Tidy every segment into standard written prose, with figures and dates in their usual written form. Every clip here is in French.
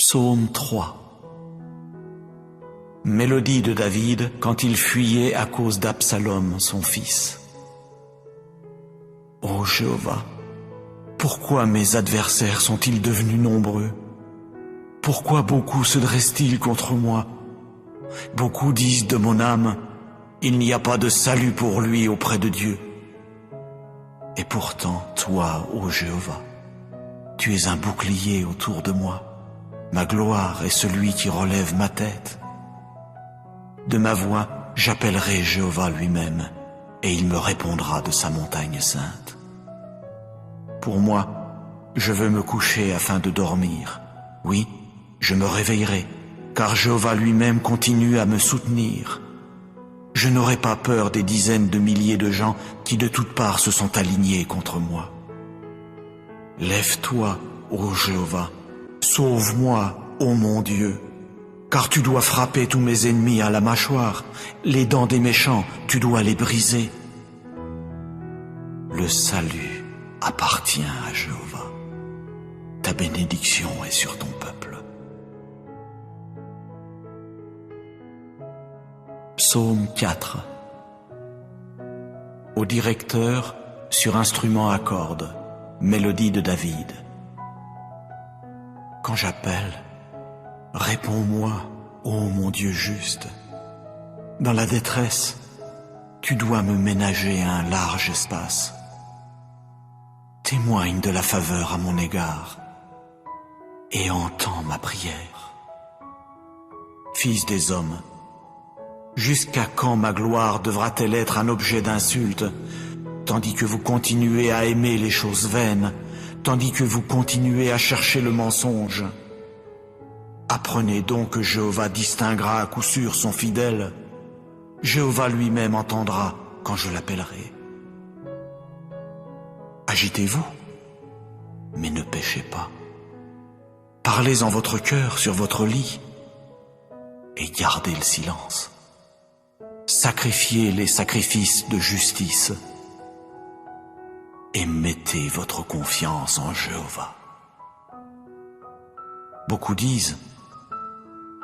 Psaume 3. Mélodie de David quand il fuyait à cause d'Absalom, son fils. Ô Jéhovah, pourquoi mes adversaires sont-ils devenus nombreux? Pourquoi beaucoup se dressent-ils contre moi? Beaucoup disent de mon âme, il n'y a pas de salut pour lui auprès de Dieu. Et pourtant, toi, ô Jéhovah, tu es un bouclier autour de moi. Ma gloire est celui qui relève ma tête. De ma voix, j'appellerai Jéhovah lui-même, et il me répondra de sa montagne sainte. Pour moi, je veux me coucher afin de dormir. Oui, je me réveillerai, car Jéhovah lui-même continue à me soutenir. Je n'aurai pas peur des dizaines de milliers de gens qui de toutes parts se sont alignés contre moi. Lève-toi, ô Jéhovah, sauve-moi, ô mon Dieu, car tu dois frapper tous mes ennemis à la mâchoire, les dents des méchants, tu dois les briser. Le salut appartient à Jéhovah. Ta bénédiction est sur ton peuple. Psaume 4. Au directeur, sur instrument à cordes, mélodie de David. Quand j'appelle, réponds-moi, ô mon Dieu juste. Dans la détresse, tu dois me ménager un large espace. Témoigne de la faveur à mon égard et entends ma prière. Fils des hommes, jusqu'à quand ma gloire devra-t-elle être un objet d'insulte, tandis que vous continuez à aimer les choses vaines, tandis que vous continuez à chercher le mensonge? Apprenez donc que Jéhovah distinguera à coup sûr son fidèle. Jéhovah lui-même entendra quand je l'appellerai. Agitez-vous, mais ne péchez pas. Parlez en votre cœur sur votre lit et gardez le silence. Sacrifiez les sacrifices de justice et mettez votre confiance en Jéhovah. Beaucoup disent,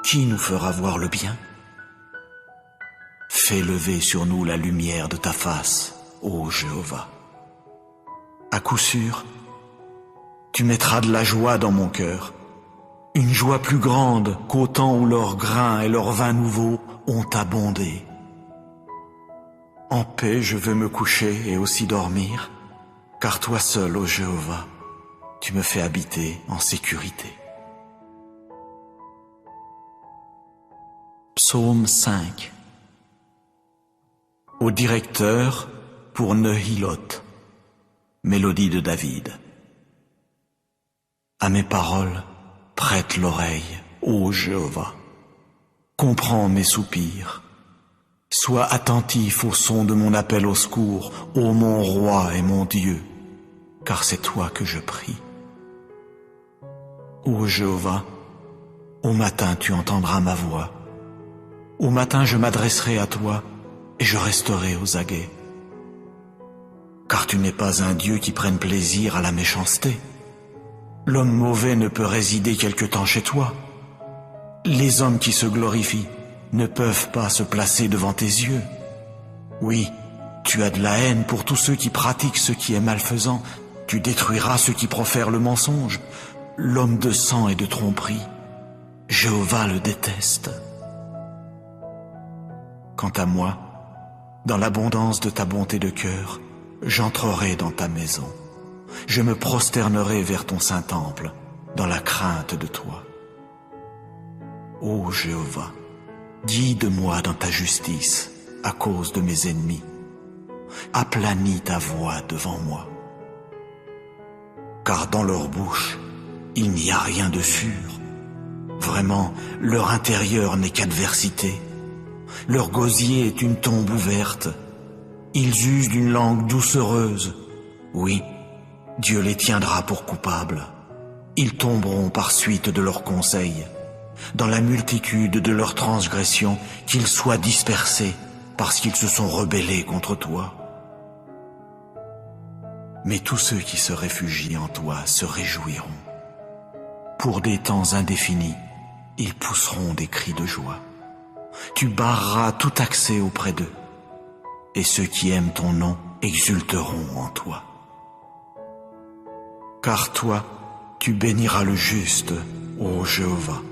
qui nous fera voir le bien? Fais lever sur nous la lumière de ta face, ô Jéhovah. À coup sûr, tu mettras de la joie dans mon cœur, une joie plus grande qu'au temps où leurs grains et leurs vins nouveaux ont abondé. En paix je veux me coucher et aussi dormir, car toi seul, ô Jéhovah, tu me fais habiter en sécurité. Psaume 5. Au directeur pour Nehiloth, mélodie de David. À mes paroles, prête l'oreille, ô Jéhovah. Comprends mes soupirs. Sois attentif au son de mon appel au secours, ô mon roi et mon Dieu, car c'est toi que je prie. Ô Jéhovah, au matin tu entendras ma voix. Au matin je m'adresserai à toi et je resterai aux aguets. Car tu n'es pas un Dieu qui prenne plaisir à la méchanceté. L'homme mauvais ne peut résider quelque temps chez toi. Les hommes qui se glorifient ne peuvent pas se placer devant tes yeux. Oui, tu as de la haine pour tous ceux qui pratiquent ce qui est malfaisant. Tu détruiras ceux qui profèrent le mensonge. L'homme de sang et de tromperie, Jéhovah le déteste. Quant à moi, dans l'abondance de ta bonté de cœur, j'entrerai dans ta maison. Je me prosternerai vers ton saint temple, dans la crainte de toi. Ô Jéhovah, dis de moi dans ta justice, à cause de mes ennemis. Aplanis ta voix devant moi. Car dans leur bouche, il n'y a rien de sûr. Vraiment, leur intérieur n'est qu'adversité. Leur gosier est une tombe ouverte. Ils usent d'une langue doucereuse. Oui, Dieu les tiendra pour coupables. Ils tomberont par suite de leurs conseils. Dans la multitude de leurs transgressions, qu'ils soient dispersés parce qu'ils se sont rebellés contre toi. Mais tous ceux qui se réfugient en toi se réjouiront. Pour des temps indéfinis, ils pousseront des cris de joie. Tu barreras tout accès auprès d'eux, et ceux qui aiment ton nom exulteront en toi. Car toi, tu béniras le juste, ô Jéhovah,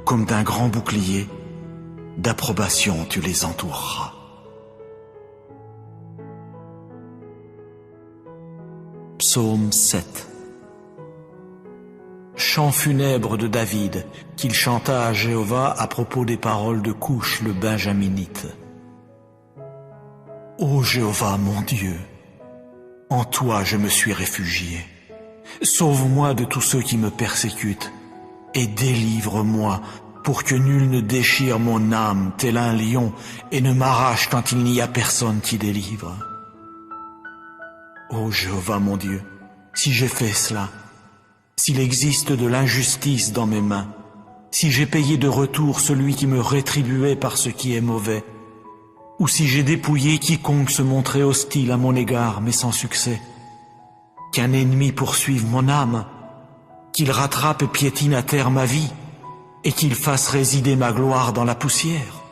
comme d'un grand bouclier, d'approbation tu les entoureras. Psaume 7. Chant funèbre de David, qu'il chanta à Jéhovah à propos des paroles de Couche le Benjaminite. Ô Jéhovah mon Dieu, en toi je me suis réfugié. Sauve-moi de tous ceux qui me persécutent, et délivre-moi pour que nul ne déchire mon âme tel un lion et ne m'arrache quand il n'y a personne qui délivre. Ô Jéhovah mon Dieu, si j'ai fait cela, s'il existe de l'injustice dans mes mains, si j'ai payé de retour celui qui me rétribuait par ce qui est mauvais, ou si j'ai dépouillé quiconque se montrait hostile à mon égard, mais sans succès, qu'un ennemi poursuive mon âme, qu'il rattrape et piétine à terre ma vie, et qu'il fasse résider ma gloire dans la poussière.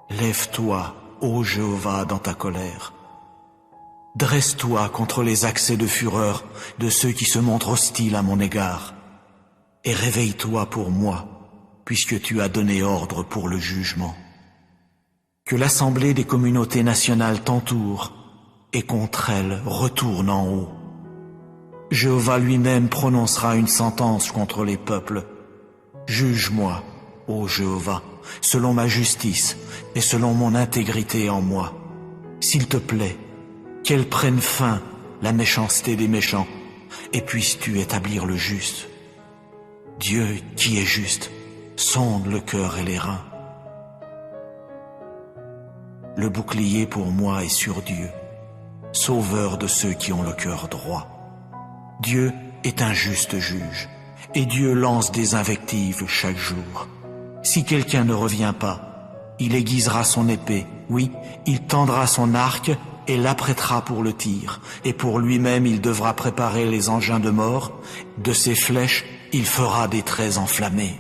Lève-toi, ô Jéhovah, dans ta colère. Dresse-toi contre les accès de fureur de ceux qui se montrent hostiles à mon égard, et réveille-toi pour moi, puisque tu as donné ordre pour le jugement. Que l'assemblée des communautés nationales t'entoure, et contre elle retourne en haut. Jéhovah lui-même prononcera une sentence contre les peuples. Juge-moi, ô Jéhovah, selon ma justice et selon mon intégrité en moi. S'il te plaît, qu'elle prenne fin, la méchanceté des méchants, et puisses-tu établir le juste. Dieu, qui est juste, sonde le cœur et les reins. Le bouclier pour moi est sur Dieu, sauveur de ceux qui ont le cœur droit. Dieu est un juste juge, et Dieu lance des invectives chaque jour. Si quelqu'un ne revient pas, il aiguisera son épée, oui, il tendra son arc et l'apprêtera pour le tir, et pour lui-même il devra préparer les engins de mort, de ses flèches il fera des traits enflammés.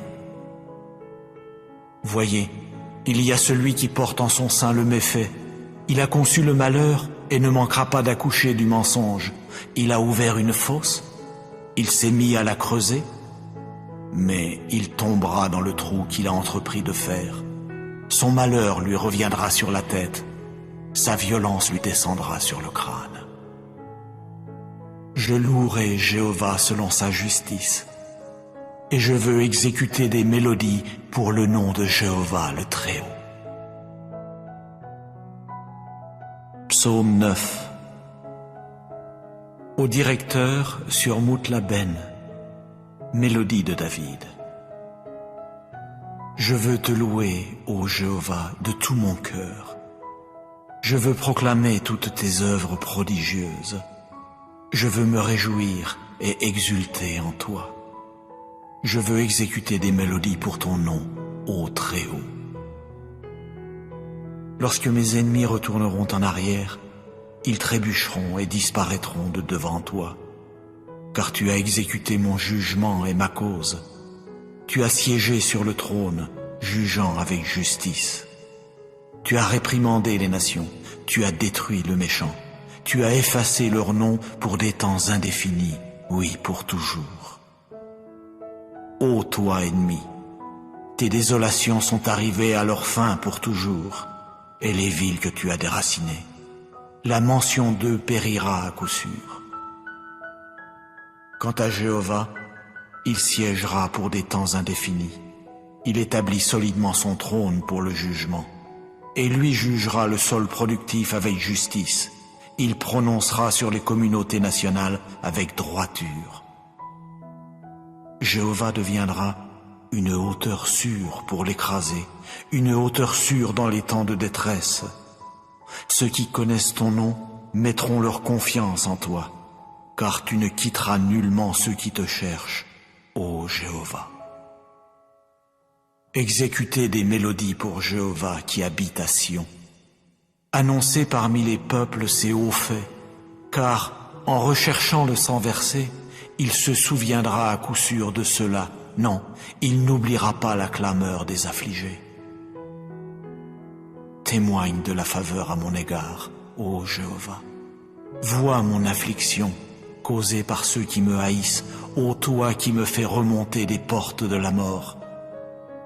Voyez, il y a celui qui porte en son sein le méfait, il a conçu le malheur et ne manquera pas d'accoucher du mensonge, il a ouvert une fosse, il s'est mis à la creuser, mais il tombera dans le trou qu'il a entrepris de faire. Son malheur lui reviendra sur la tête, sa violence lui descendra sur le crâne. Je louerai Jéhovah selon sa justice, et je veux exécuter des mélodies pour le nom de Jéhovah le Très-Haut. Psaume 9. Au directeur sur Moutlaben, mélodie de David. Je veux te louer, ô Jéhovah, de tout mon cœur. Je veux proclamer toutes tes œuvres prodigieuses. Je veux me réjouir et exulter en toi. Je veux exécuter des mélodies pour ton nom, ô Très-Haut. Lorsque mes ennemis retourneront en arrière, ils trébucheront et disparaîtront de devant toi. Car tu as exécuté mon jugement et ma cause. Tu as siégé sur le trône, jugeant avec justice. Tu as réprimandé les nations, tu as détruit le méchant. Tu as effacé leur nom pour des temps indéfinis, oui, pour toujours. Ô toi, ennemi, tes désolations sont arrivées à leur fin pour toujours, et les villes que tu as déracinées, la mention d'eux périra à coup sûr. Quant à Jéhovah, il siégera pour des temps indéfinis. Il établit solidement son trône pour le jugement, et lui jugera le sol productif avec justice. Il prononcera sur les communautés nationales avec droiture. Jéhovah deviendra une hauteur sûre pour l'écraser, une hauteur sûre dans les temps de détresse. Ceux qui connaissent ton nom mettront leur confiance en toi, car tu ne quitteras nullement ceux qui te cherchent, ô Jéhovah. Exécutez des mélodies pour Jéhovah qui habite à Sion. Annoncez parmi les peuples ses hauts faits, car, en recherchant le sang versé, il se souviendra à coup sûr de cela. Non, il n'oubliera pas la clameur des affligés. Témoigne de la faveur à mon égard, ô Jéhovah. Vois mon affliction, causée par ceux qui me haïssent, ô toi qui me fais remonter des portes de la mort,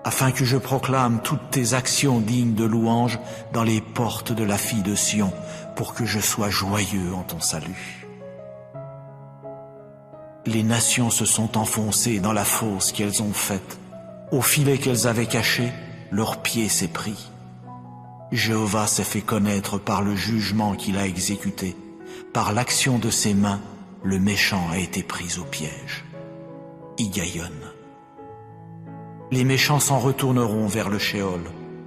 afin que je proclame toutes tes actions dignes de louange dans les portes de la fille de Sion, pour que je sois joyeux en ton salut. Les nations se sont enfoncées dans la fosse qu'elles ont faite. Au filet qu'elles avaient caché, leur pied s'est pris. Jéhovah s'est fait connaître par le jugement qu'il a exécuté. Par l'action de ses mains, le méchant a été pris au piège. Higayon. Les méchants s'en retourneront vers le Sheol.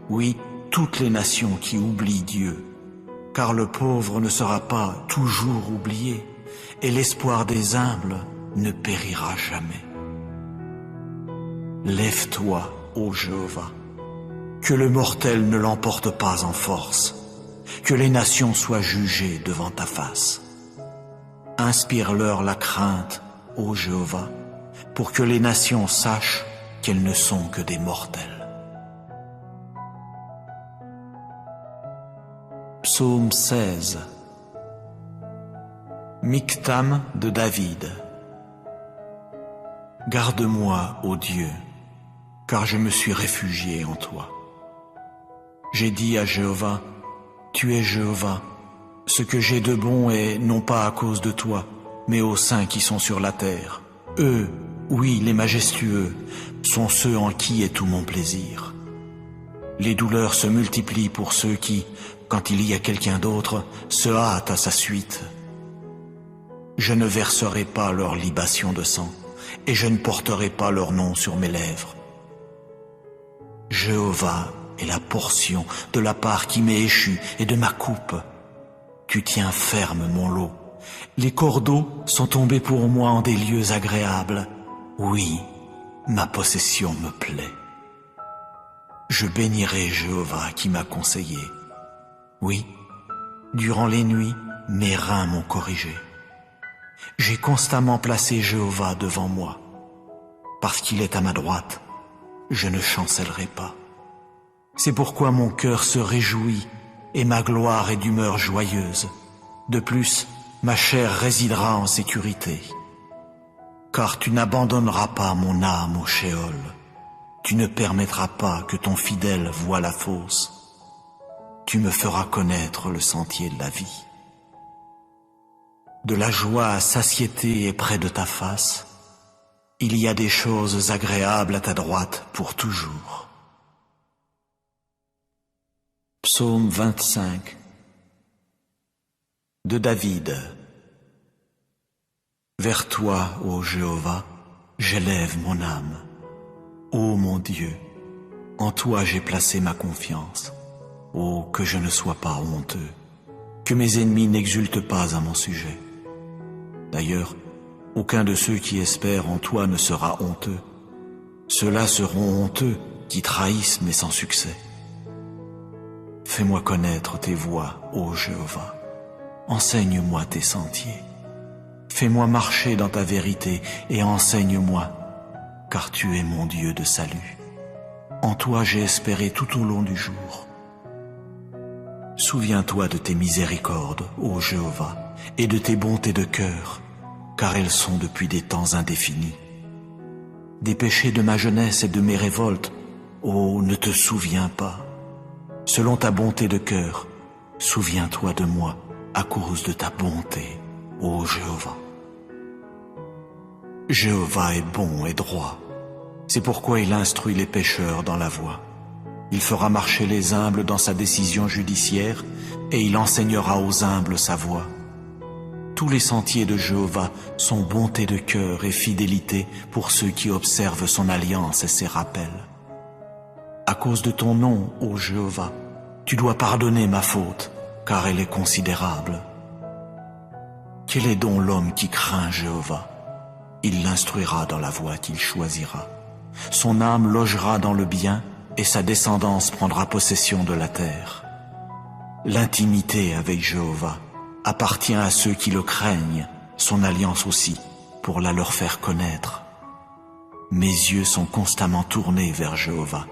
Oui, toutes les nations qui oublient Dieu. Car le pauvre ne sera pas toujours oublié, et l'espoir des humbles ne périra jamais. Lève-toi, ô Jéhovah, que le mortel ne l'emporte pas en force, que les nations soient jugées devant ta face. Inspire-leur la crainte, ô Jéhovah, pour que les nations sachent qu'elles ne sont que des mortels. Psaume 16. Miktam de David. Garde-moi, ô Dieu, car je me suis réfugié en toi. J'ai dit à Jéhovah, tu es Jéhovah. Ce que j'ai de bon est non pas à cause de toi, mais aux saints qui sont sur la terre. Eux, oui, les majestueux, sont ceux en qui est tout mon plaisir. Les douleurs se multiplient pour ceux qui, quand il y a quelqu'un d'autre, se hâtent à sa suite. Je ne verserai pas leur libation de sang, et je ne porterai pas leur nom sur mes lèvres. Jéhovah est la portion de la part qui m'est échue et de ma coupe. Tu tiens ferme mon lot. Les cordeaux sont tombés pour moi en des lieux agréables. Oui, ma possession me plaît. Je bénirai Jéhovah qui m'a conseillé. Oui, durant les nuits, mes reins m'ont corrigé. J'ai constamment placé Jéhovah devant moi. Parce qu'il est à ma droite, je ne chancellerai pas. C'est pourquoi mon cœur se réjouit et ma gloire est d'humeur joyeuse. De plus, ma chair résidera en sécurité. Car tu n'abandonneras pas mon âme au Sheol. Tu ne permettras pas que ton fidèle voie la fosse. Tu me feras connaître le sentier de la vie. De la joie à satiété est près de ta face. Il y a des choses agréables à ta droite pour toujours. Psaume 25 de David. Vers toi, ô Jéhovah, j'élève mon âme. Ô mon Dieu, en toi j'ai placé ma confiance. Ô que je ne sois pas honteux, que mes ennemis n'exultent pas à mon sujet. D'ailleurs, aucun de ceux qui espèrent en toi ne sera honteux. Ceux-là seront honteux qui trahissent mais sans succès. Fais-moi connaître tes voies, ô Jéhovah. Enseigne-moi tes sentiers. Fais-moi marcher dans ta vérité et enseigne-moi, car tu es mon Dieu de salut. En toi j'ai espéré tout au long du jour. Souviens-toi de tes miséricordes, ô Jéhovah, et de tes bontés de cœur, car elles sont depuis des temps indéfinis. Des péchés de ma jeunesse et de mes révoltes, ô, ne te souviens pas. Selon ta bonté de cœur, souviens-toi de moi à cause de ta bonté, ô Jéhovah. Jéhovah est bon et droit. C'est pourquoi il instruit les pécheurs dans la voie. Il fera marcher les humbles dans sa décision judiciaire et il enseignera aux humbles sa voie. Tous les sentiers de Jéhovah sont bonté de cœur et fidélité pour ceux qui observent son alliance et ses rappels. À cause de ton nom, ô Jéhovah, tu dois pardonner ma faute, car elle est considérable. Quel est donc l'homme qui craint Jéhovah? Il l'instruira dans la voie qu'il choisira. Son âme logera dans le bien et sa descendance prendra possession de la terre. L'intimité avec Jéhovah appartient à ceux qui le craignent, son alliance aussi, pour la leur faire connaître. Mes yeux sont constamment tournés vers Jéhovah,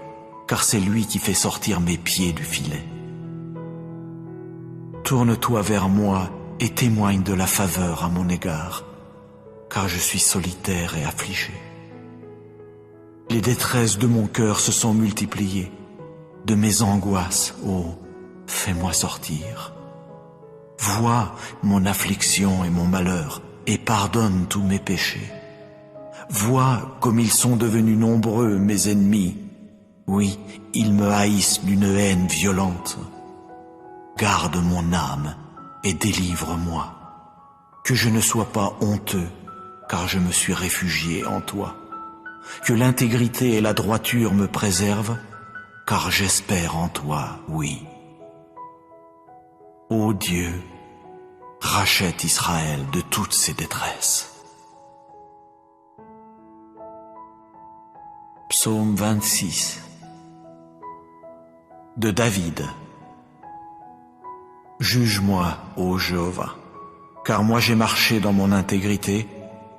car c'est lui qui fait sortir mes pieds du filet. Tourne-toi vers moi et témoigne de la faveur à mon égard, car je suis solitaire et affligé. Les détresses de mon cœur se sont multipliées, de mes angoisses, oh, fais-moi sortir. Vois mon affliction et mon malheur, et pardonne tous mes péchés. Vois comme ils sont devenus nombreux, mes ennemis. Oui, ils me haïssent d'une haine violente. Garde mon âme et délivre-moi, que je ne sois pas honteux, car je me suis réfugié en toi. Que l'intégrité et la droiture me préservent, car j'espère en toi, oui. Ô Dieu, rachète Israël de toutes ses détresses. Psaume 26 de David. Juge-moi, ô Jéhovah, car moi j'ai marché dans mon intégrité,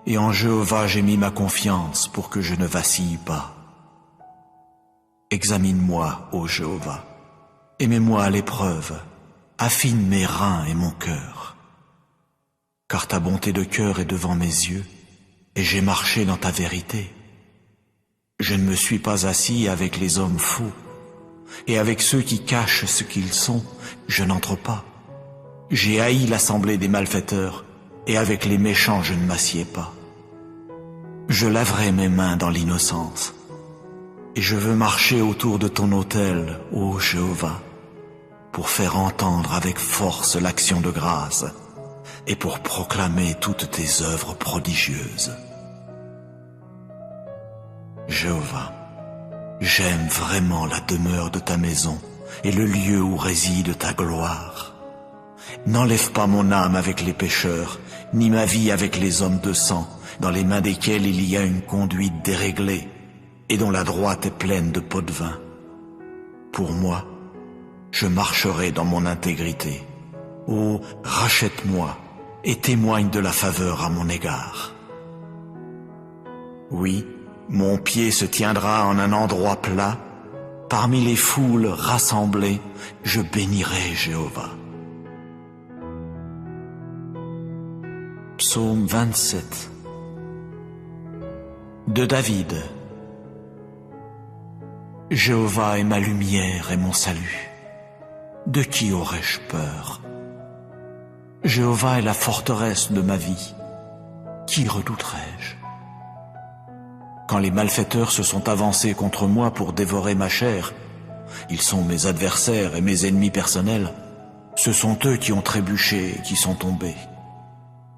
et en Jéhovah j'ai mis ma confiance pour que je ne vacille pas. Examine-moi, ô Jéhovah, et mets-moi à l'épreuve, affine mes reins et mon cœur. Car ta bonté de cœur est devant mes yeux, et j'ai marché dans ta vérité. Je ne me suis pas assis avec les hommes fous, et avec ceux qui cachent ce qu'ils sont, je n'entre pas. J'ai haï l'assemblée des malfaiteurs, et avec les méchants je ne m'assieds pas. Je laverai mes mains dans l'innocence, et je veux marcher autour de ton autel, ô Jéhovah, pour faire entendre avec force l'action de grâce, et pour proclamer toutes tes œuvres prodigieuses. Jéhovah, j'aime vraiment la demeure de ta maison et le lieu où réside ta gloire. N'enlève pas mon âme avec les pécheurs, ni ma vie avec les hommes de sang, dans les mains desquels il y a une conduite déréglée, et dont la droite est pleine de pots de vin. Pour moi, je marcherai dans mon intégrité. Oh, rachète-moi et témoigne de la faveur à mon égard. Oui, mon pied se tiendra en un endroit plat, parmi les foules rassemblées, je bénirai Jéhovah. Psaume 27 de David. Jéhovah est ma lumière et mon salut. De qui aurais-je peur? Jéhovah est la forteresse de ma vie. Qui redouterais-je? Quand les malfaiteurs se sont avancés contre moi pour dévorer ma chair, ils sont mes adversaires et mes ennemis personnels. Ce sont eux qui ont trébuché et qui sont tombés.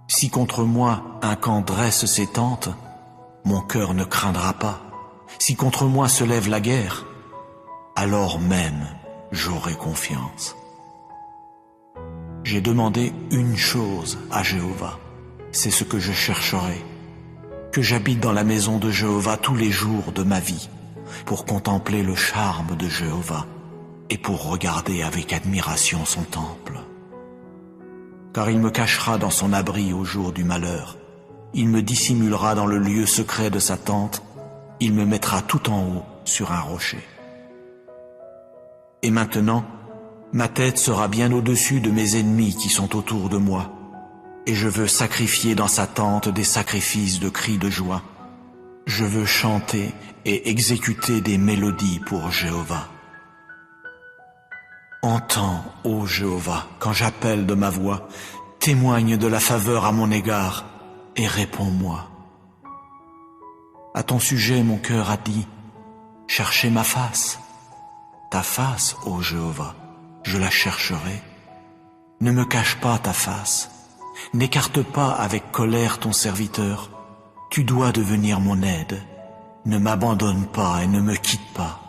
Si contre moi un camp dresse ses tentes, mon cœur ne craindra pas. Si contre moi se lève la guerre, alors même j'aurai confiance. J'ai demandé une chose à Jéhovah, c'est ce que je chercherai, que j'habite dans la maison de Jéhovah tous les jours de ma vie, pour contempler le charme de Jéhovah et pour regarder avec admiration son temple. Car il me cachera dans son abri au jour du malheur, il me dissimulera dans le lieu secret de sa tente, il me mettra tout en haut sur un rocher. Et maintenant, ma tête sera bien au-dessus de mes ennemis qui sont autour de moi, et je veux sacrifier dans sa tente des sacrifices de cris de joie. Je veux chanter et exécuter des mélodies pour Jéhovah. Entends, ô Jéhovah, quand j'appelle de ma voix, témoigne de la faveur à mon égard et réponds-moi. À ton sujet, mon cœur a dit, cherchez ma face. Ta face, ô Jéhovah, je la chercherai. Ne me cache pas ta face, n'écarte pas avec colère ton serviteur. Tu dois devenir mon aide. Ne m'abandonne pas et ne me quitte pas,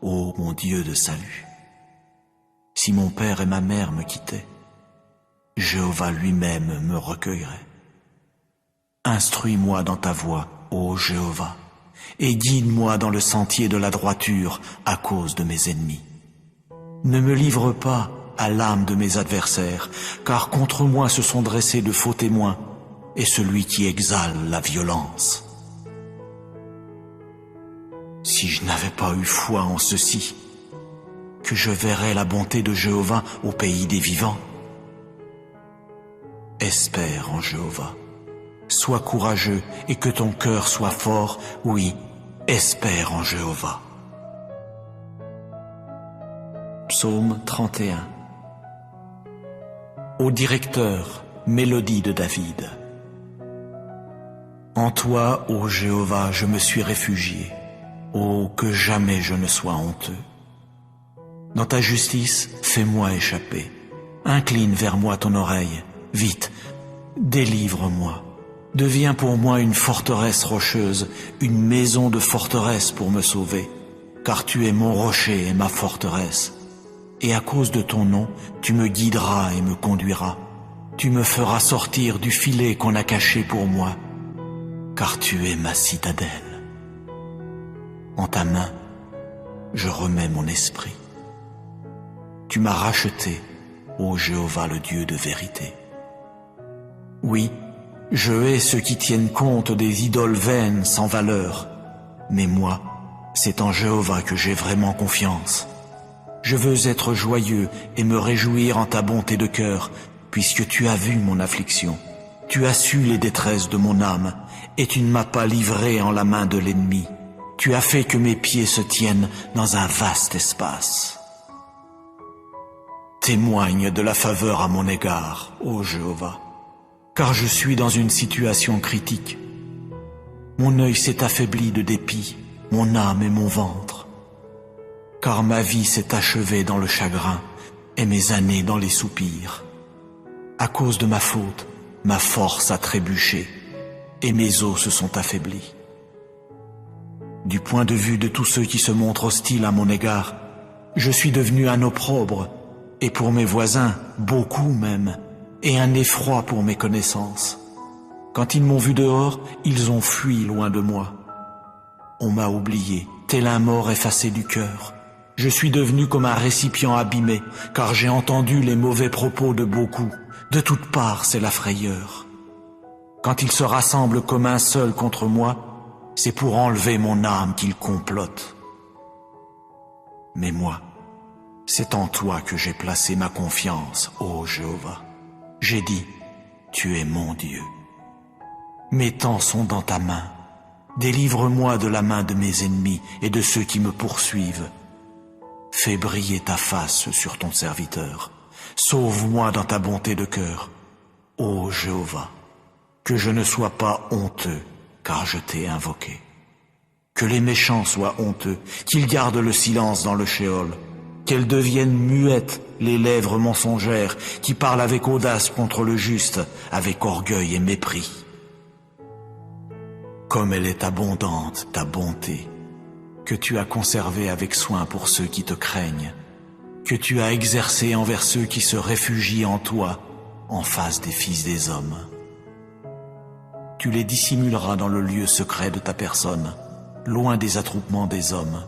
ô mon Dieu de salut. Si mon père et ma mère me quittaient, Jéhovah lui-même me recueillerait. Instruis-moi dans ta voie, ô Jéhovah, et guide-moi dans le sentier de la droiture à cause de mes ennemis. Ne me livre pas à l'âme de mes adversaires, car contre moi se sont dressés de faux témoins. est celui qui exhale la violence. Si je n'avais pas eu foi en ceci, que je verrais la bonté de Jéhovah au pays des vivants. Espère en Jéhovah, sois courageux et que ton cœur soit fort, oui, espère en Jéhovah. Psaume 31. Au directeur, mélodie de David. En toi, ô Jéhovah, je me suis réfugié. Oh, que jamais je ne sois honteux. Dans ta justice, fais-moi échapper. Incline vers moi ton oreille. Vite, délivre-moi. Deviens pour moi une forteresse rocheuse, une maison de forteresse pour me sauver. Car tu es mon rocher et ma forteresse. Et à cause de ton nom, tu me guideras et me conduiras. Tu me feras sortir du filet qu'on a caché pour moi. Car tu es ma citadelle. En ta main, je remets mon esprit. Tu m'as racheté, ô Jéhovah le Dieu de vérité. Oui, je hais ceux qui tiennent compte des idoles vaines sans valeur. Mais moi, c'est en Jéhovah que j'ai vraiment confiance. Je veux être joyeux et me réjouir en ta bonté de cœur, puisque tu as vu mon affliction. Tu as su les détresses de mon âme, et tu ne m'as pas livré en la main de l'ennemi. Tu as fait que mes pieds se tiennent dans un vaste espace. Témoigne de la faveur à mon égard, ô Jéhovah, car je suis dans une situation critique. Mon œil s'est affaibli de dépit, mon âme et mon ventre. Car ma vie s'est achevée dans le chagrin et mes années dans les soupirs. À cause de ma faute, ma force a trébuché et mes os se sont affaiblis. Du point de vue de tous ceux qui se montrent hostiles à mon égard, je suis devenu un opprobre, et pour mes voisins, beaucoup même, et un effroi pour mes connaissances. Quand ils m'ont vu dehors, ils ont fui loin de moi. On m'a oublié, tel un mort effacé du cœur. Je suis devenu comme un récipient abîmé, car j'ai entendu les mauvais propos de beaucoup. De toutes parts, c'est la frayeur. Quand ils se rassemblent comme un seul contre moi, c'est pour enlever mon âme qu'ils complotent. Mais moi, c'est en toi que j'ai placé ma confiance, ô Jéhovah. J'ai dit, tu es mon Dieu. Mes temps sont dans ta main. Délivre-moi de la main de mes ennemis et de ceux qui me poursuivent. Fais briller ta face sur ton serviteur. Sauve-moi dans ta bonté de cœur, ô Jéhovah. Que je ne sois pas honteux, car je t'ai invoqué. Que les méchants soient honteux, qu'ils gardent le silence dans le shéol, qu'elles deviennent muettes les lèvres mensongères qui parlent avec audace contre le juste, avec orgueil et mépris. Comme elle est abondante, ta bonté, que tu as conservée avec soin pour ceux qui te craignent, que tu as exercée envers ceux qui se réfugient en toi, en face des fils des hommes. Tu les dissimuleras dans le lieu secret de ta personne, loin des attroupements des hommes.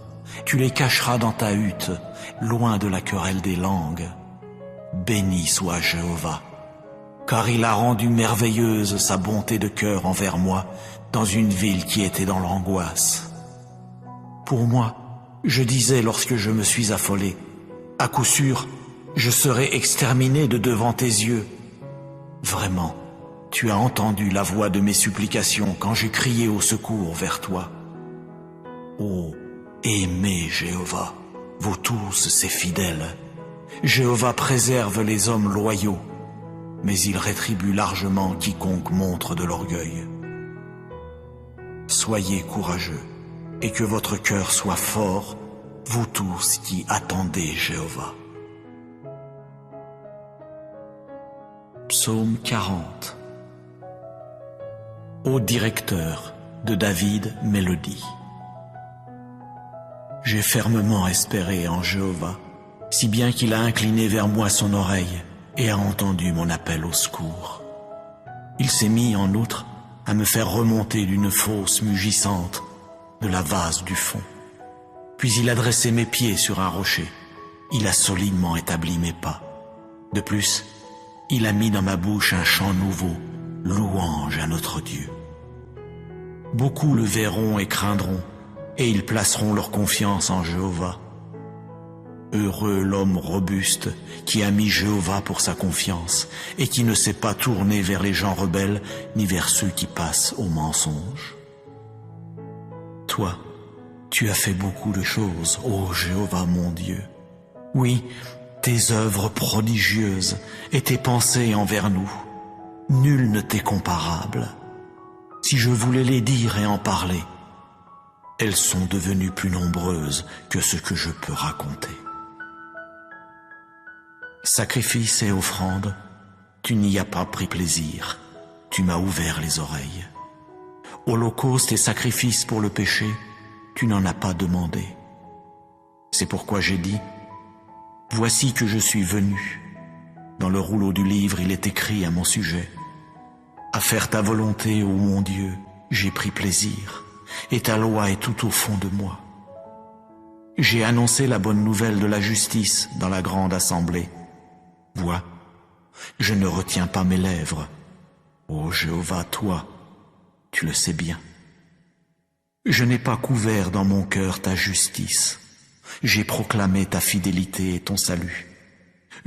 Tu les cacheras dans ta hutte, loin de la querelle des langues. Béni soit Jéhovah, car il a rendu merveilleuse sa bonté de cœur envers moi dans une ville qui était dans l'angoisse. Pour moi, je disais lorsque je me suis affolé, à coup sûr, je serai exterminé de devant tes yeux. Vraiment, tu as entendu la voix de mes supplications quand j'ai crié au secours vers toi. Ô, aimez Jéhovah, vous tous ses fidèles. Jéhovah préserve les hommes loyaux, mais il rétribue largement quiconque montre de l'orgueil. Soyez courageux, et que votre cœur soit fort, vous tous qui attendez Jéhovah. Psaume 40. Ô directeur, de David, mélodie. J'ai fermement espéré en Jéhovah, si bien qu'il a incliné vers moi son oreille et a entendu mon appel au secours. Il s'est mis, en outre, à me faire remonter d'une fosse mugissante, de la vase du fond. Puis il a dressé mes pieds sur un rocher. Il a solidement établi mes pas. De plus, il a mis dans ma bouche un chant nouveau, louange à notre Dieu. Beaucoup le verront et craindront, et ils placeront leur confiance en Jéhovah. Heureux l'homme robuste qui a mis Jéhovah pour sa confiance et qui ne s'est pas tourné vers les gens rebelles ni vers ceux qui passent au mensonge. Toi, tu as fait beaucoup de choses, ô Jéhovah mon Dieu. Oui, tes œuvres prodigieuses et tes pensées envers nous, nul ne t'est comparable. Si je voulais les dire et en parler, elles sont devenues plus nombreuses que ce que je peux raconter. Sacrifices et offrandes, tu n'y as pas pris plaisir, tu m'as ouvert les oreilles. Holocaustes et sacrifices pour le péché, tu n'en as pas demandé. C'est pourquoi j'ai dit, voici que je suis venu. Dans le rouleau du livre, il est écrit à mon sujet. À faire ta volonté, ô mon Dieu, j'ai pris plaisir, et ta loi est tout au fond de moi. J'ai annoncé la bonne nouvelle de la justice dans la grande assemblée. Vois, je ne retiens pas mes lèvres. Ô Jéhovah, toi, tu le sais bien. Je n'ai pas couvert dans mon cœur ta justice. J'ai proclamé ta fidélité et ton salut.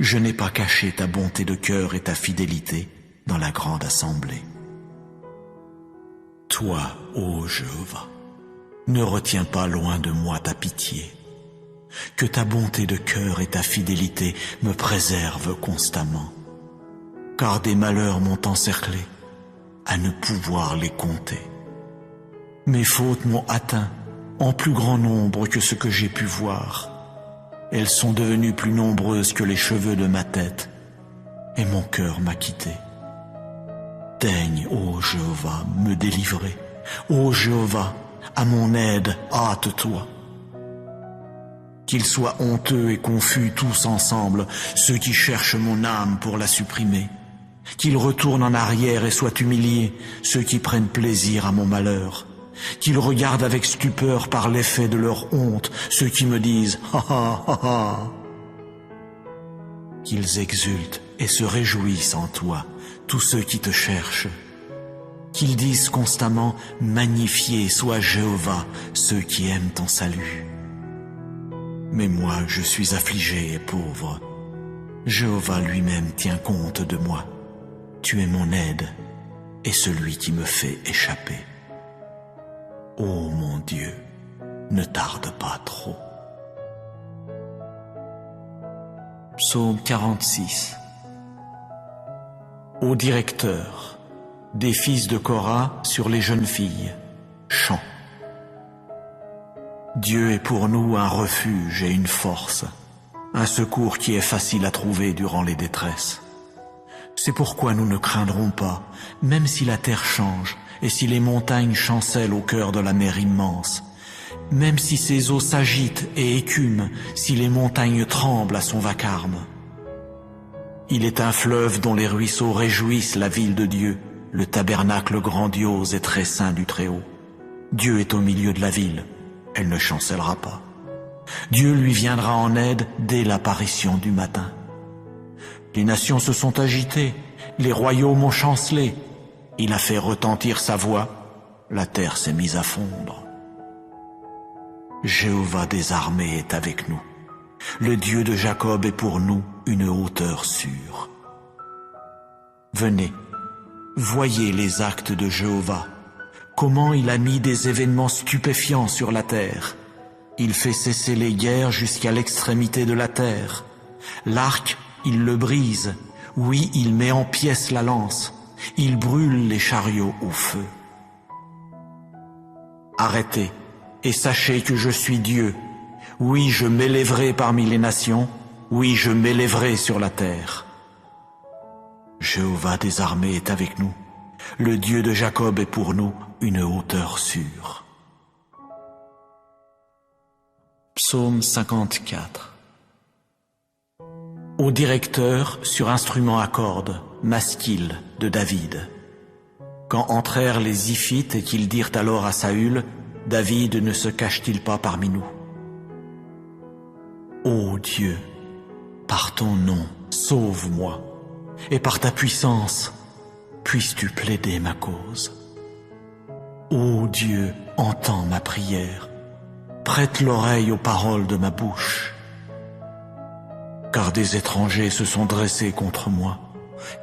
Je n'ai pas caché ta bonté de cœur et ta fidélité dans la grande assemblée. Toi, ô Jéhovah, ne retiens pas loin de moi ta pitié. Que ta bonté de cœur et ta fidélité me préservent constamment. Car des malheurs m'ont encerclé, à ne pouvoir les compter. Mes fautes m'ont atteint en plus grand nombre que ce que j'ai pu voir. Elles sont devenues plus nombreuses que les cheveux de ma tête, et mon cœur m'a quitté. Daigne, ô Jéhovah, me délivrer. Ô Jéhovah, à mon aide, hâte-toi. Qu'ils soient honteux et confus tous ensemble, ceux qui cherchent mon âme pour la supprimer. Qu'ils retournent en arrière et soient humiliés, ceux qui prennent plaisir à mon malheur. Qu'ils regardent avec stupeur par l'effet de leur honte, ceux qui me disent « Ha ha ha ha !» Qu'ils exultent et se réjouissent en toi, tous ceux qui te cherchent. Qu'ils disent constamment « Magnifié soit Jéhovah, ceux qui aiment ton salut !» Mais moi, je suis affligé et pauvre. Jéhovah lui-même tient compte de moi. Tu es mon aide et celui qui me fait échapper. Ô mon Dieu, ne tarde pas trop. Psaume 46. Au directeur, des fils de Korah sur les jeunes filles, chant. Dieu est pour nous un refuge et une force, un secours qui est facile à trouver durant les détresses. C'est pourquoi nous ne craindrons pas, même si la terre change et si les montagnes chancellent au cœur de la mer immense, même si ses eaux s'agitent et écument, si les montagnes tremblent à son vacarme. Il est un fleuve dont les ruisseaux réjouissent la ville de Dieu, le tabernacle grandiose et très saint du Très-Haut. Dieu est au milieu de la ville, elle ne chancellera pas. Dieu lui viendra en aide dès l'apparition du matin. Les nations se sont agitées, les royaumes ont chancelé. Il a fait retentir sa voix, la terre s'est mise à fondre. Jéhovah des armées est avec nous. Le Dieu de Jacob est pour nous une hauteur sûre. Venez, voyez les actes de Jéhovah, comment il a mis des événements stupéfiants sur la terre. Il fait cesser les guerres jusqu'à l'extrémité de la terre. L'arc, il le brise. Oui, il met en pièces la lance. Il brûle les chariots au feu. Arrêtez et sachez que je suis Dieu. Oui, je m'élèverai parmi les nations. Oui, je m'élèverai sur la terre. Jéhovah des armées est avec nous. Le Dieu de Jacob est pour nous une hauteur sûre. Psaume 54. Au directeur sur instrument à cordes, masquil de David. Quand entrèrent les Ziphites et qu'ils dirent alors à Saül, David ne se cache-t-il pas parmi nous? Ô Dieu, par ton nom, sauve-moi, et par ta puissance, puisses-tu plaider ma cause. Ô Dieu, entends ma prière, prête l'oreille aux paroles de ma bouche. Car des étrangers se sont dressés contre moi,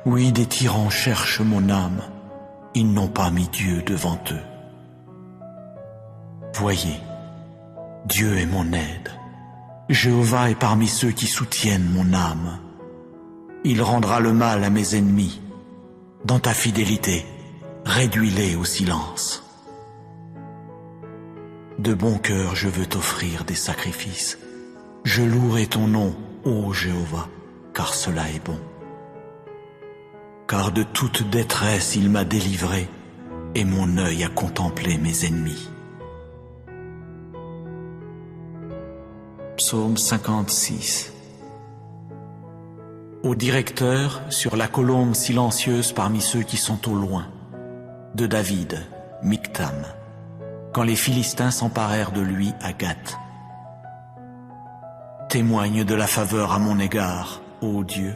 oui, des tyrans cherchent mon âme, ils n'ont pas mis Dieu devant eux. Voyez, Dieu est mon aide, Jéhovah est parmi ceux qui soutiennent mon âme. Il rendra le mal à mes ennemis. Dans ta fidélité, réduis-les au silence. De bon cœur, je veux t'offrir des sacrifices. Je louerai ton nom, ô Jéhovah, car cela est bon. Car de toute détresse il m'a délivré, et mon œil a contemplé mes ennemis. Psaume 56. Au directeur, sur la colombe silencieuse parmi ceux qui sont au loin, de David, Mictam, quand les Philistins s'emparèrent de lui à Gath. Témoigne de la faveur à mon égard, ô Dieu,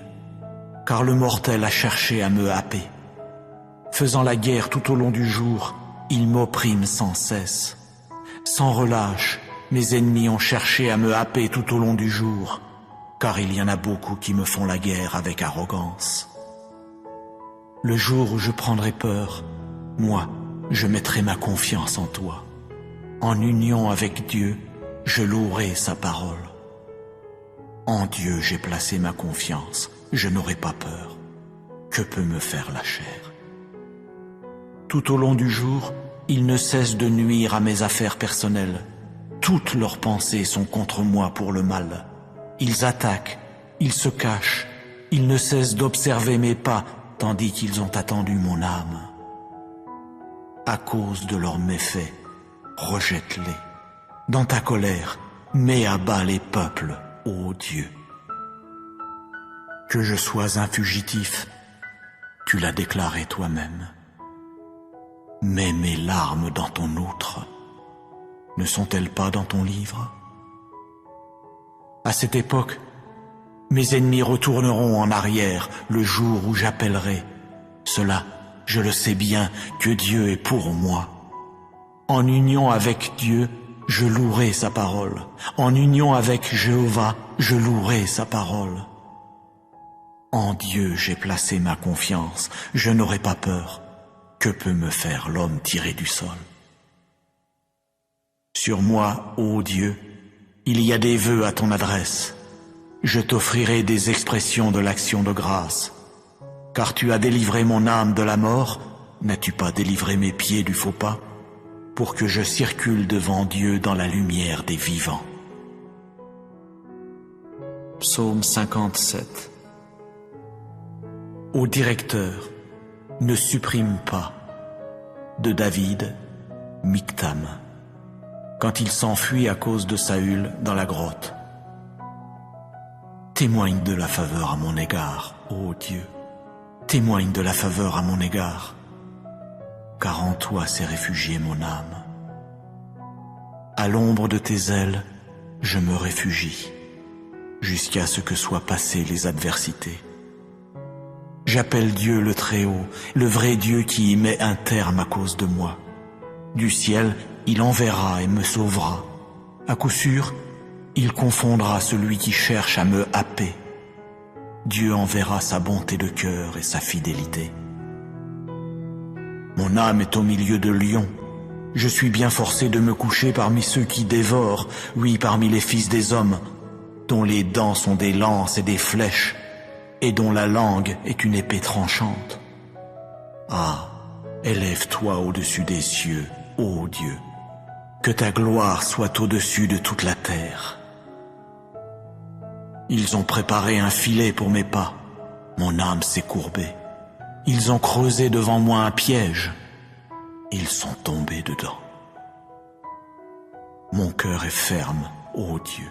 car le mortel a cherché à me happer. Faisant la guerre tout au long du jour, il m'opprime sans cesse. Sans relâche, mes ennemis ont cherché à me happer tout au long du jour, car il y en a beaucoup qui me font la guerre avec arrogance. Le jour où je prendrai peur, moi, je mettrai ma confiance en toi. En union avec Dieu, je louerai sa parole. En Dieu j'ai placé ma confiance, je n'aurai pas peur. Que peut me faire la chair? Tout au long du jour, ils ne cessent de nuire à mes affaires personnelles. Toutes leurs pensées sont contre moi pour le mal. Ils attaquent, ils se cachent, ils ne cessent d'observer mes pas, tandis qu'ils ont attendu mon âme. À cause de leurs méfaits, rejette-les. Dans ta colère, mets à bas les peuples, ô Dieu. Que je sois un fugitif, tu l'as déclaré toi-même. Mets mes larmes dans ton outre. Ne sont-elles pas dans ton livre? À cette époque, mes ennemis retourneront en arrière le jour où j'appellerai. Cela, je le sais bien, que Dieu est pour moi. En union avec Dieu, je louerai sa parole. En union avec Jéhovah, je louerai sa parole. En Dieu j'ai placé ma confiance, je n'aurai pas peur. Que peut me faire l'homme tiré du sol? Sur moi, ô Dieu, il y a des vœux à ton adresse. Je t'offrirai des expressions de l'action de grâce. Car tu as délivré mon âme de la mort, n'as-tu pas délivré mes pieds du faux pas, pour que je circule devant Dieu dans la lumière des vivants? Psaume 57. Au directeur, ne supprime pas, de David, Mictam, quand il s'enfuit à cause de Saül dans la grotte. Témoigne de la faveur à mon égard, ô Dieu, témoigne de la faveur à mon égard, car en toi s'est réfugiée mon âme. À l'ombre de tes ailes, je me réfugie, jusqu'à ce que soient passées les adversités. J'appelle Dieu le Très-Haut, le vrai Dieu qui y met un terme à cause de moi. Du ciel, il enverra et me sauvera. À coup sûr, il confondra celui qui cherche à me happer. Dieu enverra sa bonté de cœur et sa fidélité. Mon âme est au milieu de lions. Je suis bien forcé de me coucher parmi ceux qui dévorent, oui, parmi les fils des hommes, dont les dents sont des lances et des flèches, et dont la langue est une épée tranchante. Ah, élève-toi au-dessus des cieux, ô Dieu, que ta gloire soit au-dessus de toute la terre. Ils ont préparé un filet pour mes pas, mon âme s'est courbée. Ils ont creusé devant moi un piège, ils sont tombés dedans. Mon cœur est ferme, ô Dieu,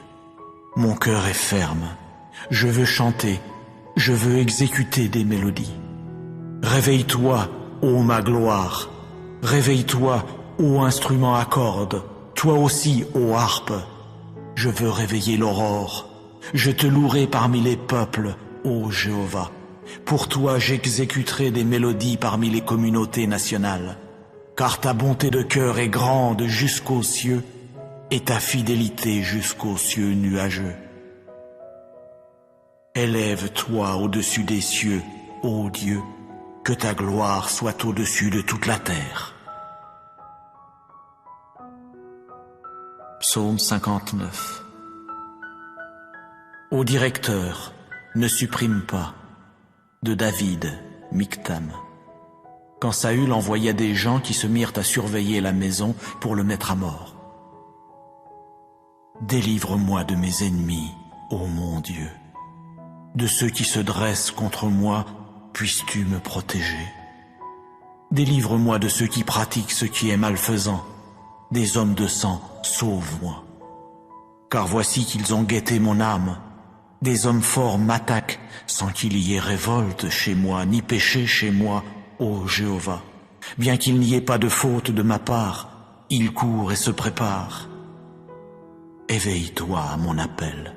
mon cœur est ferme, je veux chanter, je veux exécuter des mélodies. Réveille-toi, ô ma gloire, réveille-toi, ô instrument à cordes, toi aussi, ô harpe. Je veux réveiller l'aurore, je te louerai parmi les peuples, ô Jéhovah. Pour toi j'exécuterai des mélodies parmi les communautés nationales, car ta bonté de cœur est grande jusqu'aux cieux et ta fidélité jusqu'aux cieux nuageux. Élève-toi au-dessus des cieux, ô Dieu, que ta gloire soit au-dessus de toute la terre. Psaume 59. Ô directeur, ne supprime pas, de David, Michtam. Quand Saül envoya des gens qui se mirent à surveiller la maison pour le mettre à mort. Délivre-moi de mes ennemis, ô mon Dieu. De ceux qui se dressent contre moi, puisses-tu me protéger? Délivre-moi de ceux qui pratiquent ce qui est malfaisant. Des hommes de sang, sauve-moi. Car voici qu'ils ont guetté mon âme. Des hommes forts m'attaquent, sans qu'il y ait révolte chez moi, ni péché chez moi, ô Jéhovah. Bien qu'il n'y ait pas de faute de ma part, ils courent et se préparent. Éveille-toi à mon appel,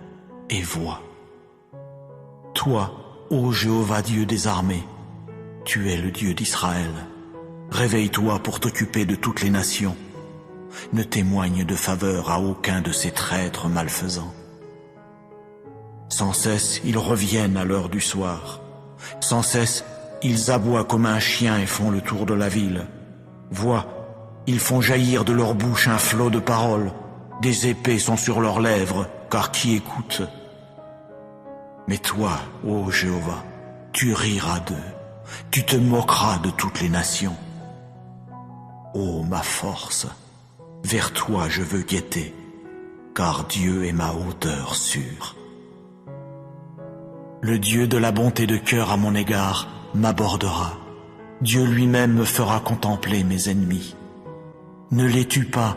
et vois. Toi, ô Jéhovah Dieu des armées, tu es le Dieu d'Israël. Réveille-toi pour t'occuper de toutes les nations. Ne témoigne de faveur à aucun de ces traîtres malfaisants. Sans cesse, ils reviennent à l'heure du soir. Sans cesse, ils aboient comme un chien et font le tour de la ville. Vois, ils font jaillir de leur bouche un flot de paroles. Des épées sont sur leurs lèvres, car qui écoute? Mais toi, ô Jéhovah, tu riras d'eux, tu te moqueras de toutes les nations. Ô ma force, vers toi je veux guetter, car Dieu est ma hauteur sûre. Le Dieu de la bonté de cœur à mon égard m'abordera. Dieu lui-même me fera contempler mes ennemis. Ne les tue pas,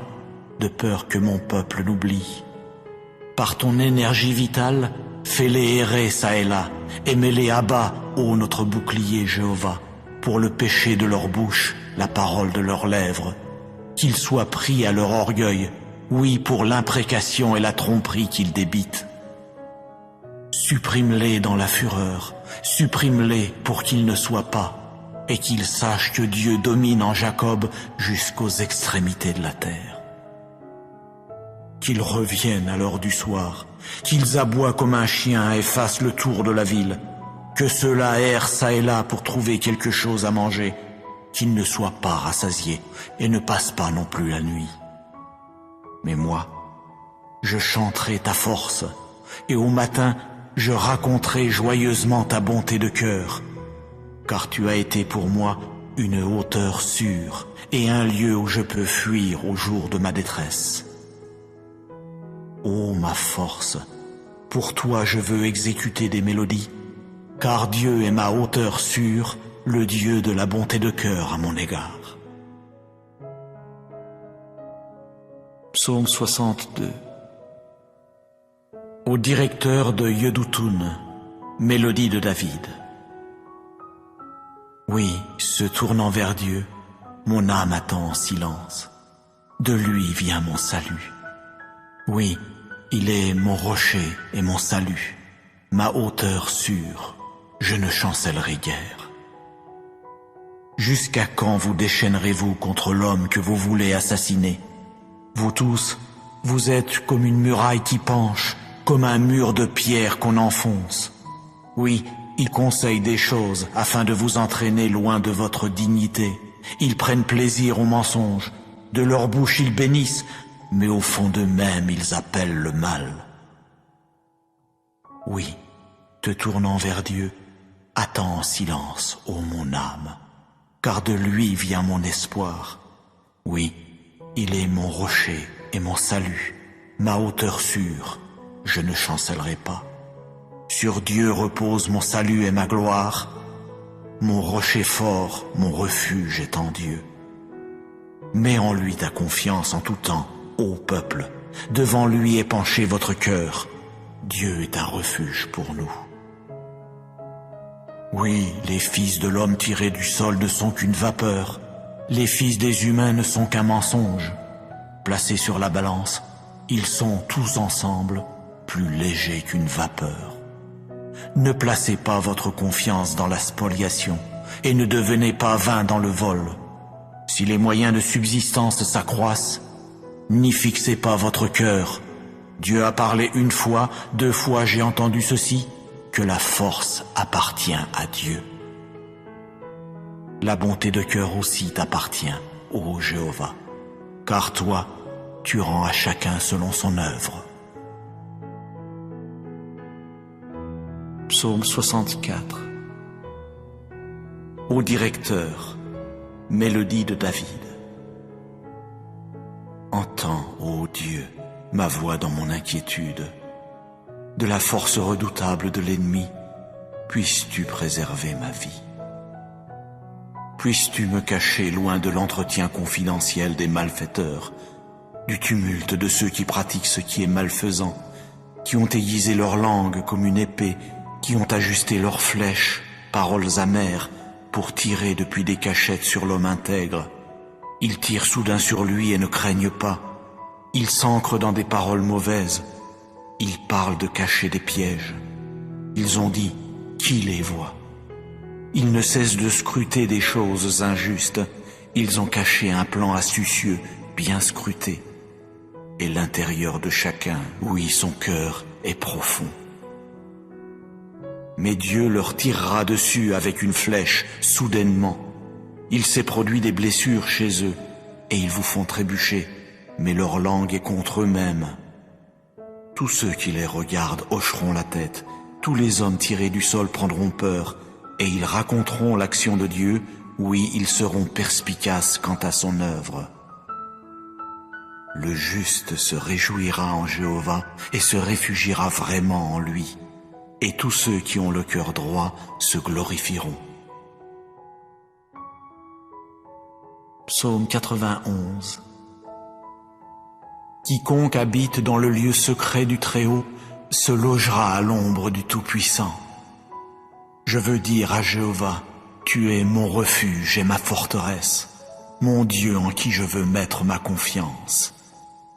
de peur que mon peuple l'oublie. Par ton énergie vitale, fais-les errer çà et là, et mets-les à bas, ô notre bouclier Jéhovah, pour le péché de leur bouche, la parole de leurs lèvres. Qu'ils soient pris à leur orgueil, oui, pour l'imprécation et la tromperie qu'ils débitent. Supprime-les dans la fureur, supprime-les pour qu'ils ne soient pas, et qu'ils sachent que Dieu domine en Jacob jusqu'aux extrémités de la terre. Qu'ils reviennent à l'heure du soir, qu'ils aboient comme un chien et fassent le tour de la ville, que ceux-là errent çà et là pour trouver quelque chose à manger, qu'ils ne soient pas rassasiés et ne passent pas non plus la nuit. Mais moi, je chanterai ta force, et au matin, je raconterai joyeusement ta bonté de cœur, car tu as été pour moi une hauteur sûre et un lieu où je peux fuir au jour de ma détresse. Ô ma force, pour toi je veux exécuter des mélodies, car Dieu est ma hauteur sûre, le Dieu de la bonté de cœur à mon égard. Psaume 62. Au directeur de Yeduthun, mélodie de David. Oui, se tournant vers Dieu, mon âme attend en silence. De lui vient mon salut. Oui, il est mon rocher et mon salut, ma hauteur sûre, je ne chancellerai guère. Jusqu'à quand vous déchaînerez-vous contre l'homme que vous voulez assassiner? Vous tous, vous êtes comme une muraille qui penche, comme un mur de pierre qu'on enfonce. Oui, ils conseillent des choses afin de vous entraîner loin de votre dignité. Ils prennent plaisir au mensonge. De leur bouche ils bénissent, mais au fond d'eux-mêmes ils appellent le mal. Oui, te tournant vers Dieu, attends en silence, ô mon âme, car de lui vient mon espoir. Oui, il est mon rocher et mon salut, ma hauteur sûre, je ne chancellerai pas. Sur Dieu repose mon salut et ma gloire. Mon rocher fort, mon refuge est en Dieu. Mets en lui ta confiance en tout temps, ô peuple. Devant lui est penché votre cœur. Dieu est un refuge pour nous. Oui, les fils de l'homme tirés du sol ne sont qu'une vapeur. Les fils des humains ne sont qu'un mensonge. Placés sur la balance, ils sont tous ensemble plus légers qu'une vapeur. Ne placez pas votre confiance dans la spoliation et ne devenez pas vain dans le vol. Si les moyens de subsistance s'accroissent, n'y fixez pas votre cœur. Dieu a parlé une fois, 2 fois j'ai entendu ceci, que la force appartient à Dieu. La bonté de cœur aussi t'appartient, ô Jéhovah, car toi, tu rends à chacun selon son œuvre. Psaume 64. Ô directeur, mélodie de David. Entends, ô Dieu, ma voix dans mon inquiétude. De la force redoutable de l'ennemi, puisses-tu préserver ma vie. Puisses-tu me cacher loin de l'entretien confidentiel des malfaiteurs, du tumulte de ceux qui pratiquent ce qui est malfaisant, qui ont aiguisé leur langue comme une épée, qui ont ajusté leurs flèches, paroles amères, pour tirer depuis des cachettes sur l'homme intègre. Ils tirent soudain sur lui et ne craignent pas. Ils s'ancrent dans des paroles mauvaises. Ils parlent de cacher des pièges. Ils ont dit, qui les voit? Ils ne cessent de scruter des choses injustes. Ils ont caché un plan astucieux, bien scruté. Et l'intérieur de chacun, oui, son cœur est profond. Mais Dieu leur tirera dessus avec une flèche, soudainement. Il s'est produit des blessures chez eux, et ils vous font trébucher, mais leur langue est contre eux-mêmes. Tous ceux qui les regardent hocheront la tête, tous les hommes tirés du sol prendront peur, et ils raconteront l'action de Dieu, oui, ils seront perspicaces quant à son œuvre. Le juste se réjouira en Jéhovah et se réfugiera vraiment en lui. Et tous ceux qui ont le cœur droit se glorifieront. Psaume 91. Quiconque habite dans le lieu secret du Très-Haut se logera à l'ombre du Tout-Puissant. Je veux dire à Jéhovah, tu es mon refuge et ma forteresse, mon Dieu en qui je veux mettre ma confiance.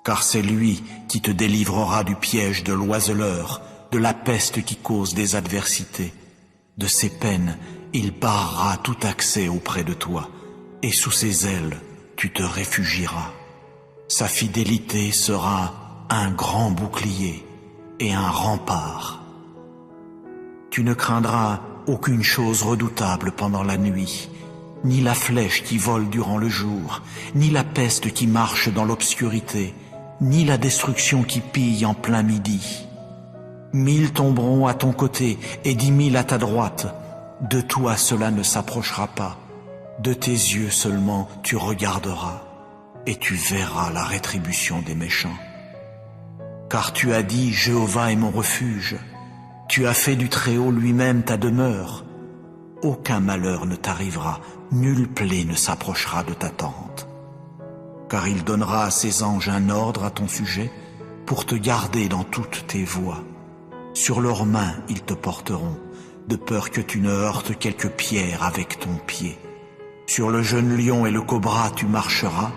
Car c'est lui qui te délivrera du piège de l'oiseleur, de la peste qui cause des adversités. De ses peines, il barrera tout accès auprès de toi, et sous ses ailes, tu te réfugieras. Sa fidélité sera un grand bouclier et un rempart. Tu ne craindras aucune chose redoutable pendant la nuit, ni la flèche qui vole durant le jour, ni la peste qui marche dans l'obscurité, ni la destruction qui pille en plein midi. 1000 tomberont à ton côté et 10 000 à ta droite. De toi cela ne s'approchera pas. De tes yeux seulement tu regarderas et tu verras la rétribution des méchants. Car tu as dit, Jéhovah est mon refuge. Tu as fait du Très-Haut lui-même ta demeure. Aucun malheur ne t'arrivera, nulle plaie ne s'approchera de ta tente. Car il donnera à ses anges un ordre à ton sujet pour te garder dans toutes tes voies. Sur leurs mains, ils te porteront, de peur que tu ne heurtes quelque pierre avec ton pied. Sur le jeune lion et le cobra tu marcheras,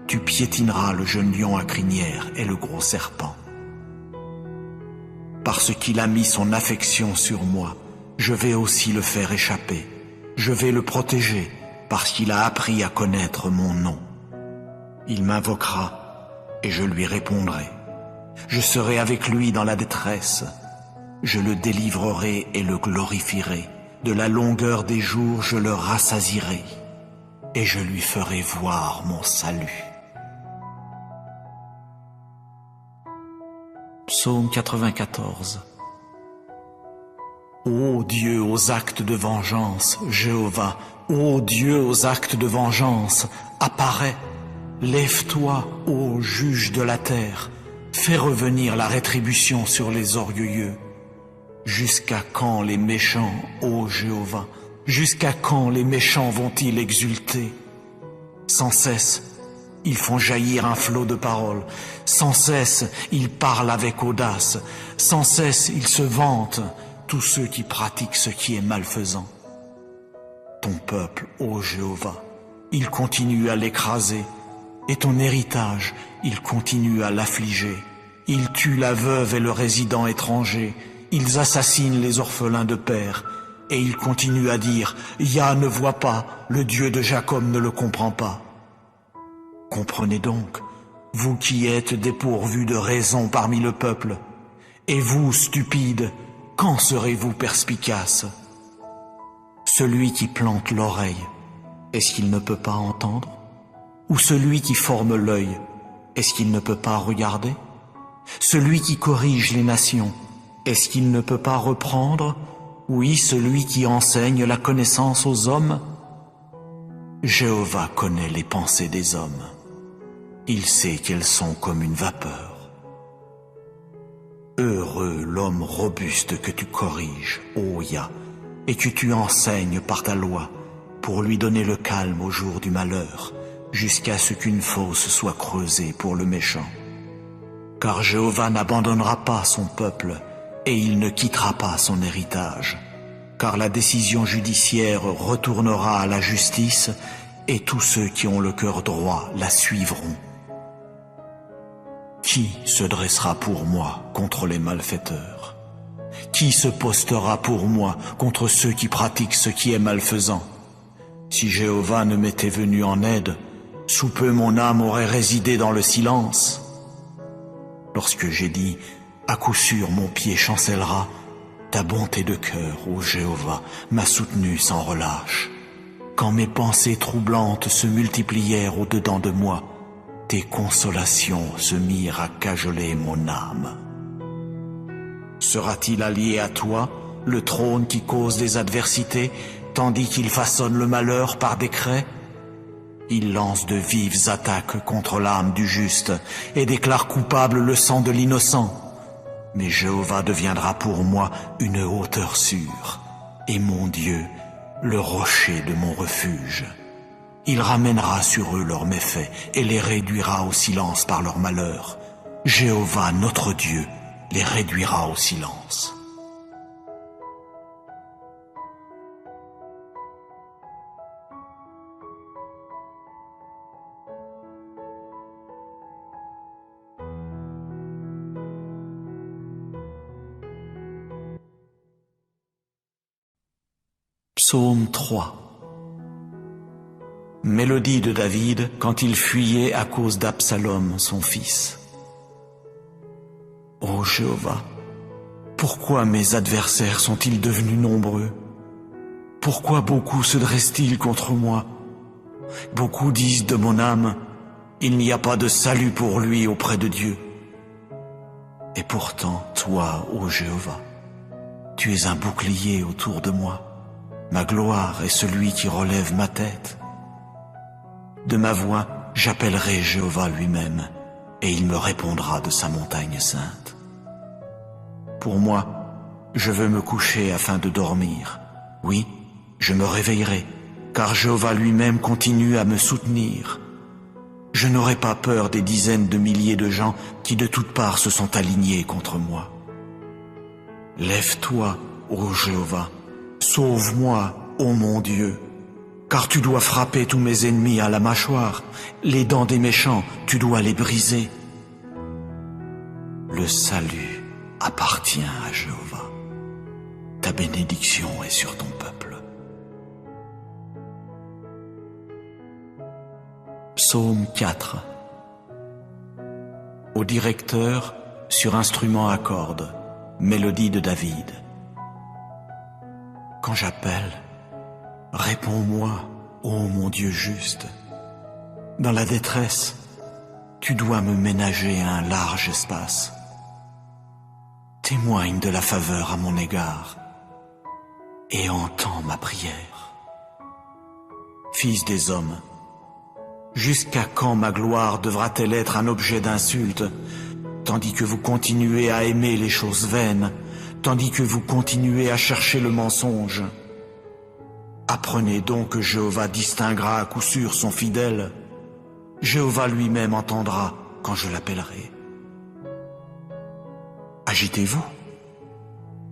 tu piétineras le jeune lion à crinière et le gros serpent. Parce qu'il a mis son affection sur moi, je vais aussi le faire échapper. Je vais le protéger, parce qu'il a appris à connaître mon nom. Il m'invoquera, et je lui répondrai. Je serai avec lui dans la détresse. Je le délivrerai et le glorifierai. De la longueur des jours, je le rassasierai, et je lui ferai voir mon salut. Psaume 94. Ô Dieu aux actes de vengeance, Jéhovah, ô Dieu aux actes de vengeance, apparais. Lève-toi, ô juge de la terre, fais revenir la rétribution sur les orgueilleux. Jusqu'à quand les méchants, ô Jéhovah, jusqu'à quand les méchants vont-ils exulter? Sans cesse, ils font jaillir un flot de paroles, sans cesse, ils parlent avec audace, sans cesse, ils se vantent, tous ceux qui pratiquent ce qui est malfaisant. Ton peuple, ô Jéhovah, il continue à l'écraser, et ton héritage, il continue à l'affliger. Il tue la veuve et le résident étranger, Ils assassinent les orphelins de père, et ils continuent à dire « Yah ne voit pas, le Dieu de Jacob ne le comprend pas ». Comprenez donc, vous qui êtes dépourvus de raison parmi le peuple, et vous, stupides, quand serez-vous perspicaces? Celui qui plante l'oreille, est-ce qu'il ne peut pas entendre? Ou celui qui forme l'œil, est-ce qu'il ne peut pas regarder? Celui qui corrige les nations, est-ce qu'il ne peut pas reprendre? Oui, celui qui enseigne la connaissance aux hommes? Jéhovah connaît les pensées des hommes. Il sait qu'elles sont comme une vapeur. Heureux l'homme robuste que tu corriges, ô Yah, et que tu enseignes par ta loi, pour lui donner le calme au jour du malheur, jusqu'à ce qu'une fosse soit creusée pour le méchant. Car Jéhovah n'abandonnera pas son peuple, et il ne quittera pas son héritage. Car la décision judiciaire retournera à la justice, et tous ceux qui ont le cœur droit la suivront. Qui se dressera pour moi contre les malfaiteurs? Qui se postera pour moi contre ceux qui pratiquent ce qui est malfaisant? Si Jéhovah ne m'était venu en aide, sous peu mon âme aurait résidé dans le silence. Lorsque j'ai dit, à coup sûr mon pied chancellera, ta bonté de cœur, ô Jéhovah, m'a soutenu sans relâche. Quand mes pensées troublantes se multiplièrent au-dedans de moi, tes consolations se mirent à cajoler mon âme. Sera-t-il allié à toi, le trône qui cause des adversités, tandis qu'il façonne le malheur par décret? Il lance de vives attaques contre l'âme du juste et déclare coupable le sang de l'innocent. Mais Jéhovah deviendra pour moi une hauteur sûre, et mon Dieu, le rocher de mon refuge. Il ramènera sur eux leurs méfaits et les réduira au silence par leur malheur. Jéhovah, notre Dieu, les réduira au silence. Psaume 3. Mélodie de David quand il fuyait à cause d'Absalom, son fils. Ô Jéhovah, pourquoi mes adversaires sont-ils devenus nombreux? Pourquoi beaucoup se dressent-ils contre moi? Beaucoup disent de mon âme, il n'y a pas de salut pour lui auprès de Dieu. Et pourtant, toi, ô Jéhovah, tu es un bouclier autour de moi. Ma gloire est celui qui relève ma tête. De ma voix, j'appellerai Jéhovah lui-même, et il me répondra de sa montagne sainte. Pour moi, je veux me coucher afin de dormir. Oui, je me réveillerai, car Jéhovah lui-même continue à me soutenir. Je n'aurai pas peur des dizaines de milliers de gens qui de toutes parts se sont alignés contre moi. Lève-toi, ô Jéhovah, sauve-moi, ô mon Dieu, car tu dois frapper tous mes ennemis à la mâchoire, les dents des méchants, tu dois les briser. Le salut appartient à Jéhovah. Ta bénédiction est sur ton peuple. Psaume 4. Au directeur, sur instrument à cordes, mélodie de David. Quand j'appelle, réponds-moi, ô mon Dieu juste. Dans la détresse, tu dois me ménager un large espace. Témoigne de la faveur à mon égard et entends ma prière. Fils des hommes, jusqu'à quand ma gloire devra-t-elle être un objet d'insulte, tandis que vous continuez à aimer les choses vaines, tandis que vous continuez à chercher le mensonge? Apprenez donc que Jéhovah distinguera à coup sûr son fidèle. Jéhovah lui-même entendra quand je l'appellerai. Agitez-vous,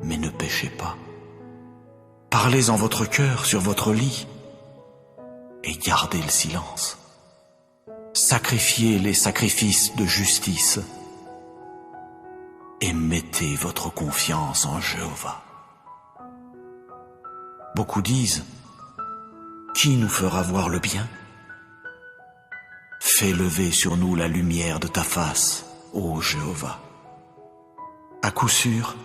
mais ne péchez pas. Parlez en votre cœur sur votre lit et gardez le silence. Sacrifiez les sacrifices de justice. et mettez votre confiance en Jéhovah. Beaucoup disent, qui nous fera voir le bien? Fais lever sur nous la lumière de ta face, ô Jéhovah. À coup sûr,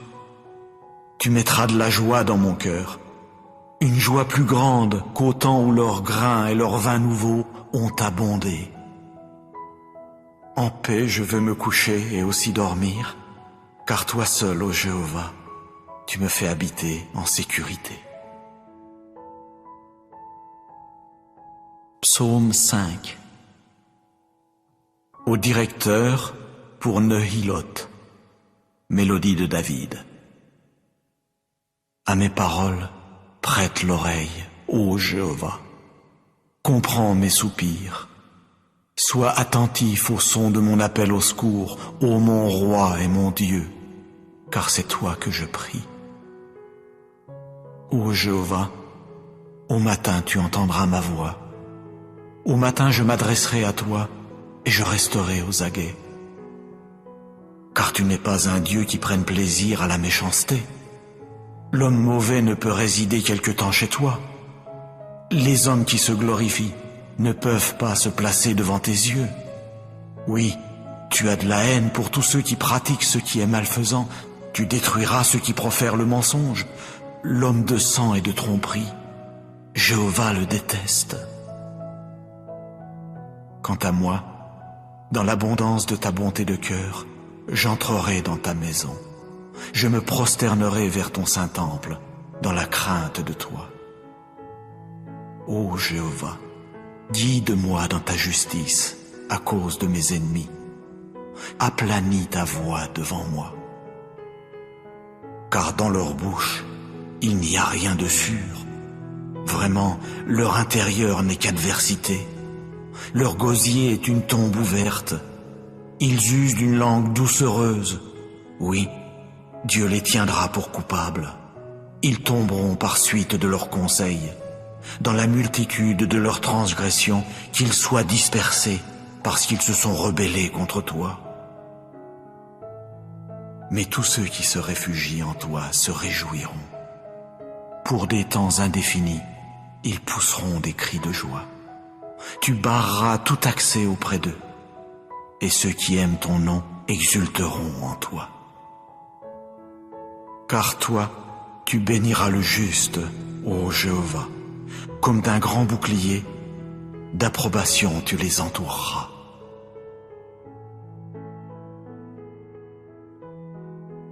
tu mettras de la joie dans mon cœur, une joie plus grande qu'au temps où leurs grains et leurs vins nouveaux ont abondé. En paix je veux me coucher et aussi dormir, car toi seul, ô Jéhovah, tu me fais habiter en sécurité. Psaume 5. Au directeur pour Nehilot, mélodie de David. À mes paroles, prête l'oreille, ô Jéhovah. Comprends mes soupirs. Sois attentif au son de mon appel au secours, ô mon roi et mon Dieu, car c'est toi que je prie. Ô Jéhovah, au matin tu entendras ma voix. Au matin je m'adresserai à toi et je resterai aux aguets. Car tu n'es pas un Dieu qui prenne plaisir à la méchanceté. L'homme mauvais ne peut résider quelque temps chez toi. Les hommes qui se glorifient ne peuvent pas se placer devant tes yeux. Oui, tu as de la haine pour tous ceux qui pratiquent ce qui est malfaisant. Tu détruiras ceux qui profèrent le mensonge. L'homme de sang et de tromperie, Jéhovah le déteste. Quant à moi, dans l'abondance de ta bonté de cœur, j'entrerai dans ta maison. Je me prosternerai vers ton saint temple, dans la crainte de toi. Ô Jéhovah, guide moi dans ta justice, à cause de mes ennemis. Aplanis ta voix devant moi. Car dans leur bouche, il n'y a rien de sûr. Vraiment, leur intérieur n'est qu'adversité. Leur gosier est une tombe ouverte. Ils usent d'une langue doucereuse. Oui, Dieu les tiendra pour coupables. Ils tomberont par suite de leurs conseils. Dans la multitude de leurs transgressions, qu'ils soient dispersés parce qu'ils se sont rebellés contre toi. Mais tous ceux qui se réfugient en toi se réjouiront. Pour des temps indéfinis, ils pousseront des cris de joie. Tu barreras tout accès auprès d'eux, et ceux qui aiment ton nom exulteront en toi. Car toi, tu béniras le juste, ô Jéhovah, comme d'un grand bouclier, d'approbation tu les entoureras.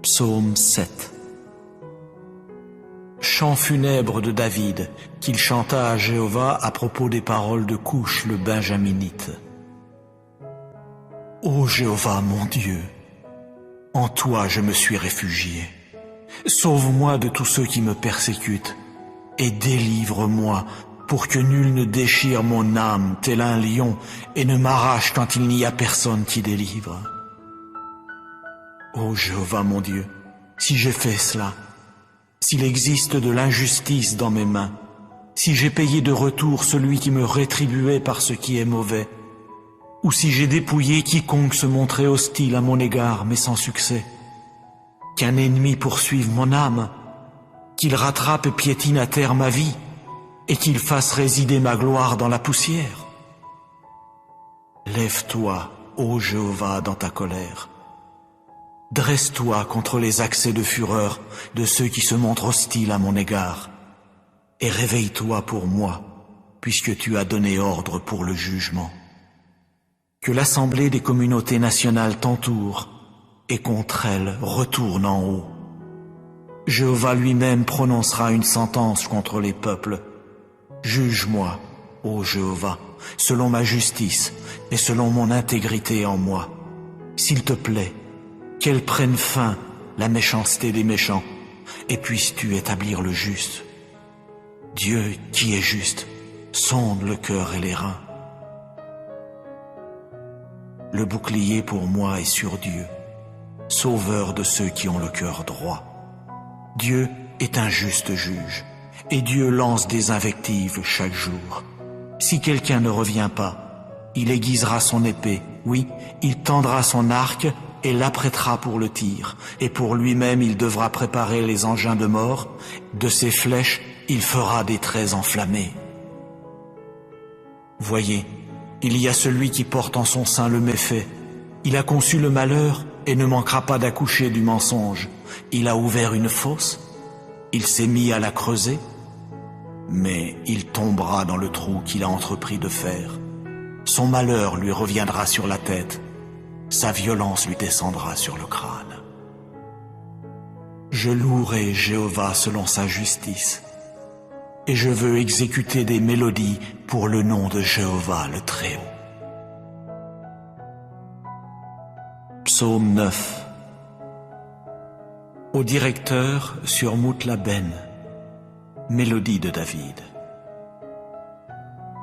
Psaume 7. Chant funèbre de David, qu'il chanta à Jéhovah à propos des paroles de Couche le Benjaminite. Ô Jéhovah mon Dieu, en toi je me suis réfugié. Sauve-moi de tous ceux qui me persécutent et délivre-moi pour que nul ne déchire mon âme tel un lion et ne m'arrache quand il n'y a personne qui délivre. Ô Jéhovah mon Dieu, si j'ai fait cela, s'il existe de l'injustice dans mes mains, si j'ai payé de retour celui qui me rétribuait par ce qui est mauvais, ou si j'ai dépouillé quiconque se montrait hostile à mon égard mais sans succès, qu'un ennemi poursuive mon âme, qu'il rattrape et piétine à terre ma vie, et qu'il fasse résider ma gloire dans la poussière. Lève-toi, ô Jéhovah, dans ta colère. Dresse-toi contre les accès de fureur de ceux qui se montrent hostiles à mon égard, et réveille-toi pour moi, puisque tu as donné ordre pour le jugement. Que l'assemblée des communautés nationales t'entoure, et contre elle retourne en haut. Jéhovah lui-même prononcera une sentence contre les peuples. Juge-moi, ô Jéhovah, selon ma justice et selon mon intégrité en moi. S'il te plaît, qu'elle prenne fin, la méchanceté des méchants, et puisses-tu établir le juste. Dieu, qui est juste, sonde le cœur et les reins. Le bouclier pour moi est sur Dieu, sauveur de ceux qui ont le cœur droit. Dieu est un juste juge, et Dieu lance des invectives chaque jour. Si quelqu'un ne revient pas, il aiguisera son épée, oui, il tendra son arc, et l'apprêtera pour le tir, et pour lui-même il devra préparer les engins de mort, de ses flèches il fera des traits enflammés. Voyez, il y a celui qui porte en son sein le méfait. Il a conçu le malheur et ne manquera pas d'accoucher du mensonge. Il a ouvert une fosse, il s'est mis à la creuser, mais il tombera dans le trou qu'il a entrepris de faire. Son malheur lui reviendra sur la tête, sa violence lui descendra sur le crâne. Je louerai Jéhovah selon sa justice, et je veux exécuter des mélodies pour le nom de Jéhovah le Très-Haut. Psaume 9. Au directeur sur Moutlaben, mélodie de David.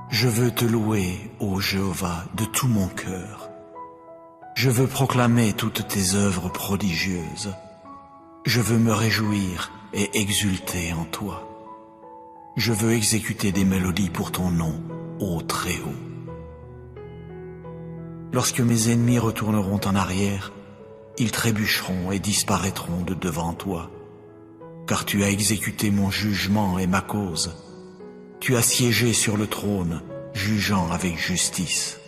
Je veux te louer, ô Jéhovah, de tout mon cœur. Je veux proclamer toutes tes œuvres prodigieuses. Je veux me réjouir et exulter en toi. Je veux exécuter des mélodies pour ton nom, ô Très-Haut. Lorsque mes ennemis retourneront en arrière, ils trébucheront et disparaîtront de devant toi, car tu as exécuté mon jugement et ma cause. Tu as siégé sur le trône, jugeant avec justice.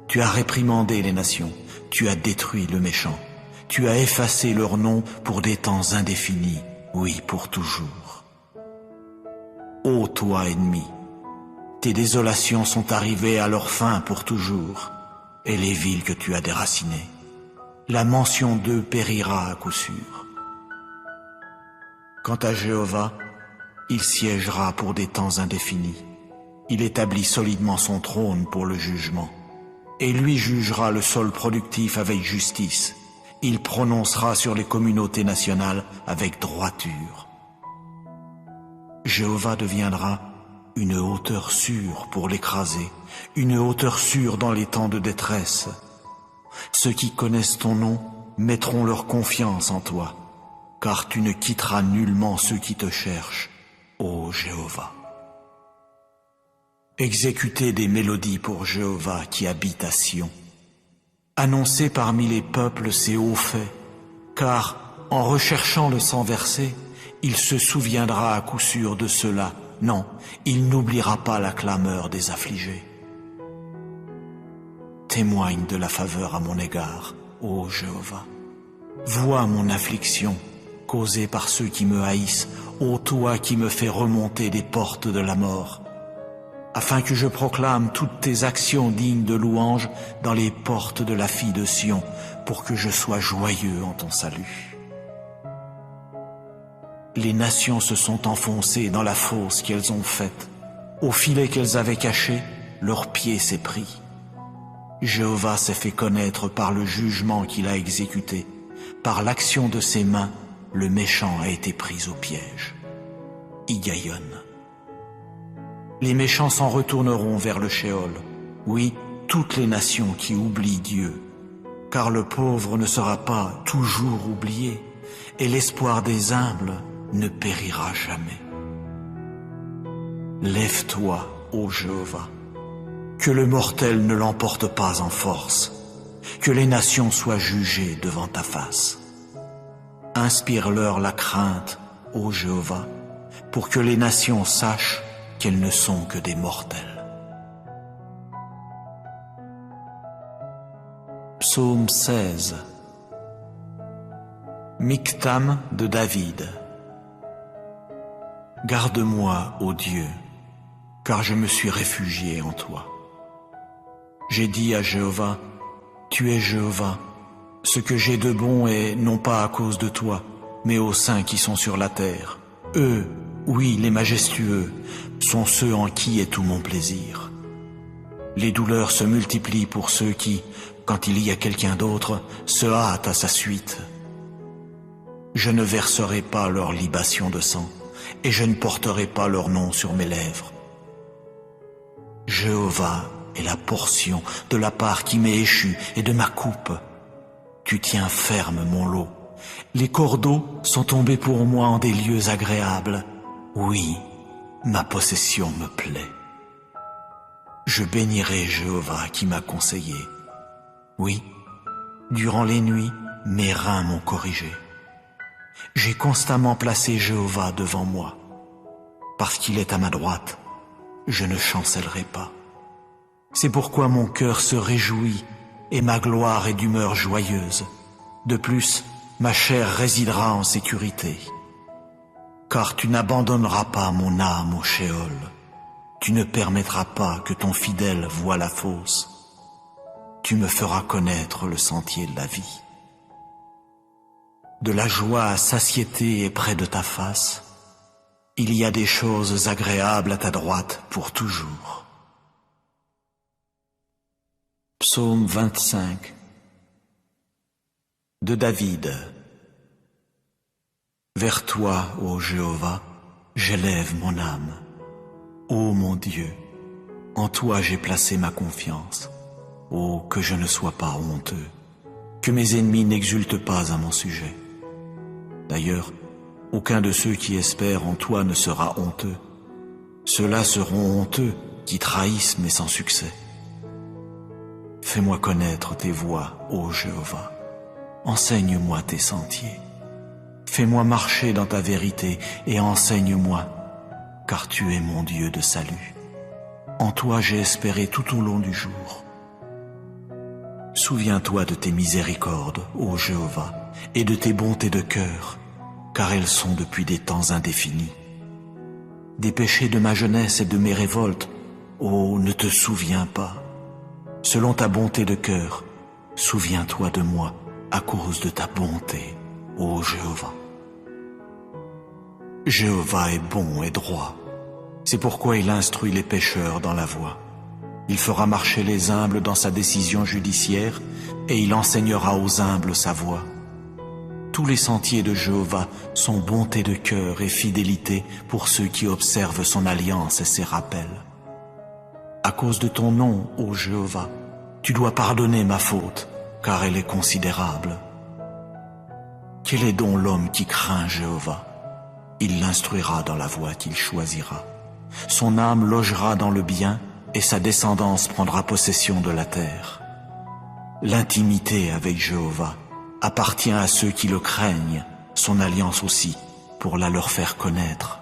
Tu as réprimandé les nations, tu as détruit le méchant. Tu as effacé leur nom pour des temps indéfinis, oui, pour toujours. Ô toi, ennemi, tes désolations sont arrivées à leur fin pour toujours, et les villes que tu as déracinées, la mention d'eux périra à coup sûr. Quant à Jéhovah, il siégera pour des temps indéfinis. Il établit solidement son trône pour le jugement. Et lui jugera le sol productif avec justice. Il prononcera sur les communautés nationales avec droiture. Jéhovah deviendra une hauteur sûre pour l'écraser, une hauteur sûre dans les temps de détresse. Ceux qui connaissent ton nom mettront leur confiance en toi, car tu ne quitteras nullement ceux qui te cherchent, ô Jéhovah. Exécutez des mélodies pour Jéhovah qui habite à Sion. Annoncez parmi les peuples ses hauts faits, car en recherchant le sang versé, il se souviendra à coup sûr de cela. Non, il n'oubliera pas la clameur des affligés. Témoigne de la faveur à mon égard, ô Jéhovah. Vois mon affliction causée par ceux qui me haïssent, ô toi qui me fais remonter des portes de la mort, afin que je proclame toutes tes actions dignes de louange dans les portes de la fille de Sion, pour que je sois joyeux en ton salut. Les nations se sont enfoncées dans la fosse qu'elles ont faite. Au filet qu'elles avaient caché, leur pied s'est pris. Jéhovah s'est fait connaître par le jugement qu'il a exécuté. Par l'action de ses mains, le méchant a été pris au piège. Higayon. Les méchants s'en retourneront vers le Sheol. Oui, toutes les nations qui oublient Dieu. Car le pauvre ne sera pas toujours oublié, et l'espoir des humbles ne périra jamais. Lève-toi, ô Jéhovah, que le mortel ne l'emporte pas en force, que les nations soient jugées devant ta face. Inspire-leur la crainte, ô Jéhovah, pour que les nations sachent qu'elles ne sont que des mortels. Psaume 16. Miktam de David. Garde-moi, ô Dieu, car je me suis réfugié en toi. J'ai dit à Jéhovah, tu es Jéhovah. Ce que j'ai de bon est non pas à cause de toi, mais aux saints qui sont sur la terre. Eux, oui, les majestueux, sont ceux en qui est tout mon plaisir. Les douleurs se multiplient pour ceux qui, quand il y a quelqu'un d'autre, se hâtent à sa suite. Je ne verserai pas leur libation de sang, et je ne porterai pas leur nom sur mes lèvres. Jéhovah est la portion de la part qui m'est échue et de ma coupe. Tu tiens ferme mon lot. Les cordeaux sont tombés pour moi en des lieux agréables. Oui, ma possession me plaît. Je bénirai Jéhovah qui m'a conseillé. Oui, Durant les nuits, mes reins m'ont corrigé. J'ai constamment placé Jéhovah devant moi. Parce qu'il est à ma droite, je ne chancellerai pas. C'est pourquoi mon cœur se réjouit et ma gloire est d'humeur joyeuse. De plus, ma chair résidera en sécurité. Car tu n'abandonneras pas mon âme au Sheol. Tu ne permettras pas que ton fidèle voie la fosse. Tu me feras connaître le sentier de la vie. De la joie à satiété est près de ta face. Il y a des choses agréables à ta droite pour toujours. Psaume 25 de David. Vers toi, ô Jéhovah, j'élève mon âme. Ô mon Dieu, en toi j'ai placé ma confiance. Ô que je ne sois pas honteux, que mes ennemis n'exultent pas à mon sujet. D'ailleurs, aucun de ceux qui espèrent en toi ne sera honteux. Ceux-là seront honteux qui trahissent mais sans succès. Fais-moi connaître tes voies, ô Jéhovah. Enseigne-moi tes sentiers. Fais-moi marcher dans ta vérité et enseigne-moi, car tu es mon Dieu de salut. En toi j'ai espéré tout au long du jour. Souviens-toi de tes miséricordes, ô Jéhovah, et de tes bontés de cœur, car elles sont depuis des temps indéfinis. Des péchés de ma jeunesse et de mes révoltes, ô, ne te souviens pas. Selon ta bonté de cœur, souviens-toi de moi à cause de ta bonté, ô Jéhovah. Jéhovah est bon et droit. C'est pourquoi il instruit les pécheurs dans la voie. Il fera marcher les humbles dans sa décision judiciaire et il enseignera aux humbles sa voie. Tous les sentiers de Jéhovah sont bonté de cœur et fidélité pour ceux qui observent son alliance et ses rappels. À cause de ton nom, ô Jéhovah, tu dois pardonner ma faute, car elle est considérable. Quel est donc l'homme qui craint Jéhovah? Il l'instruira dans la voie qu'il choisira. Son âme logera dans le bien et sa descendance prendra possession de la terre. L'intimité avec Jéhovah appartient à ceux qui le craignent, son alliance aussi, pour la leur faire connaître.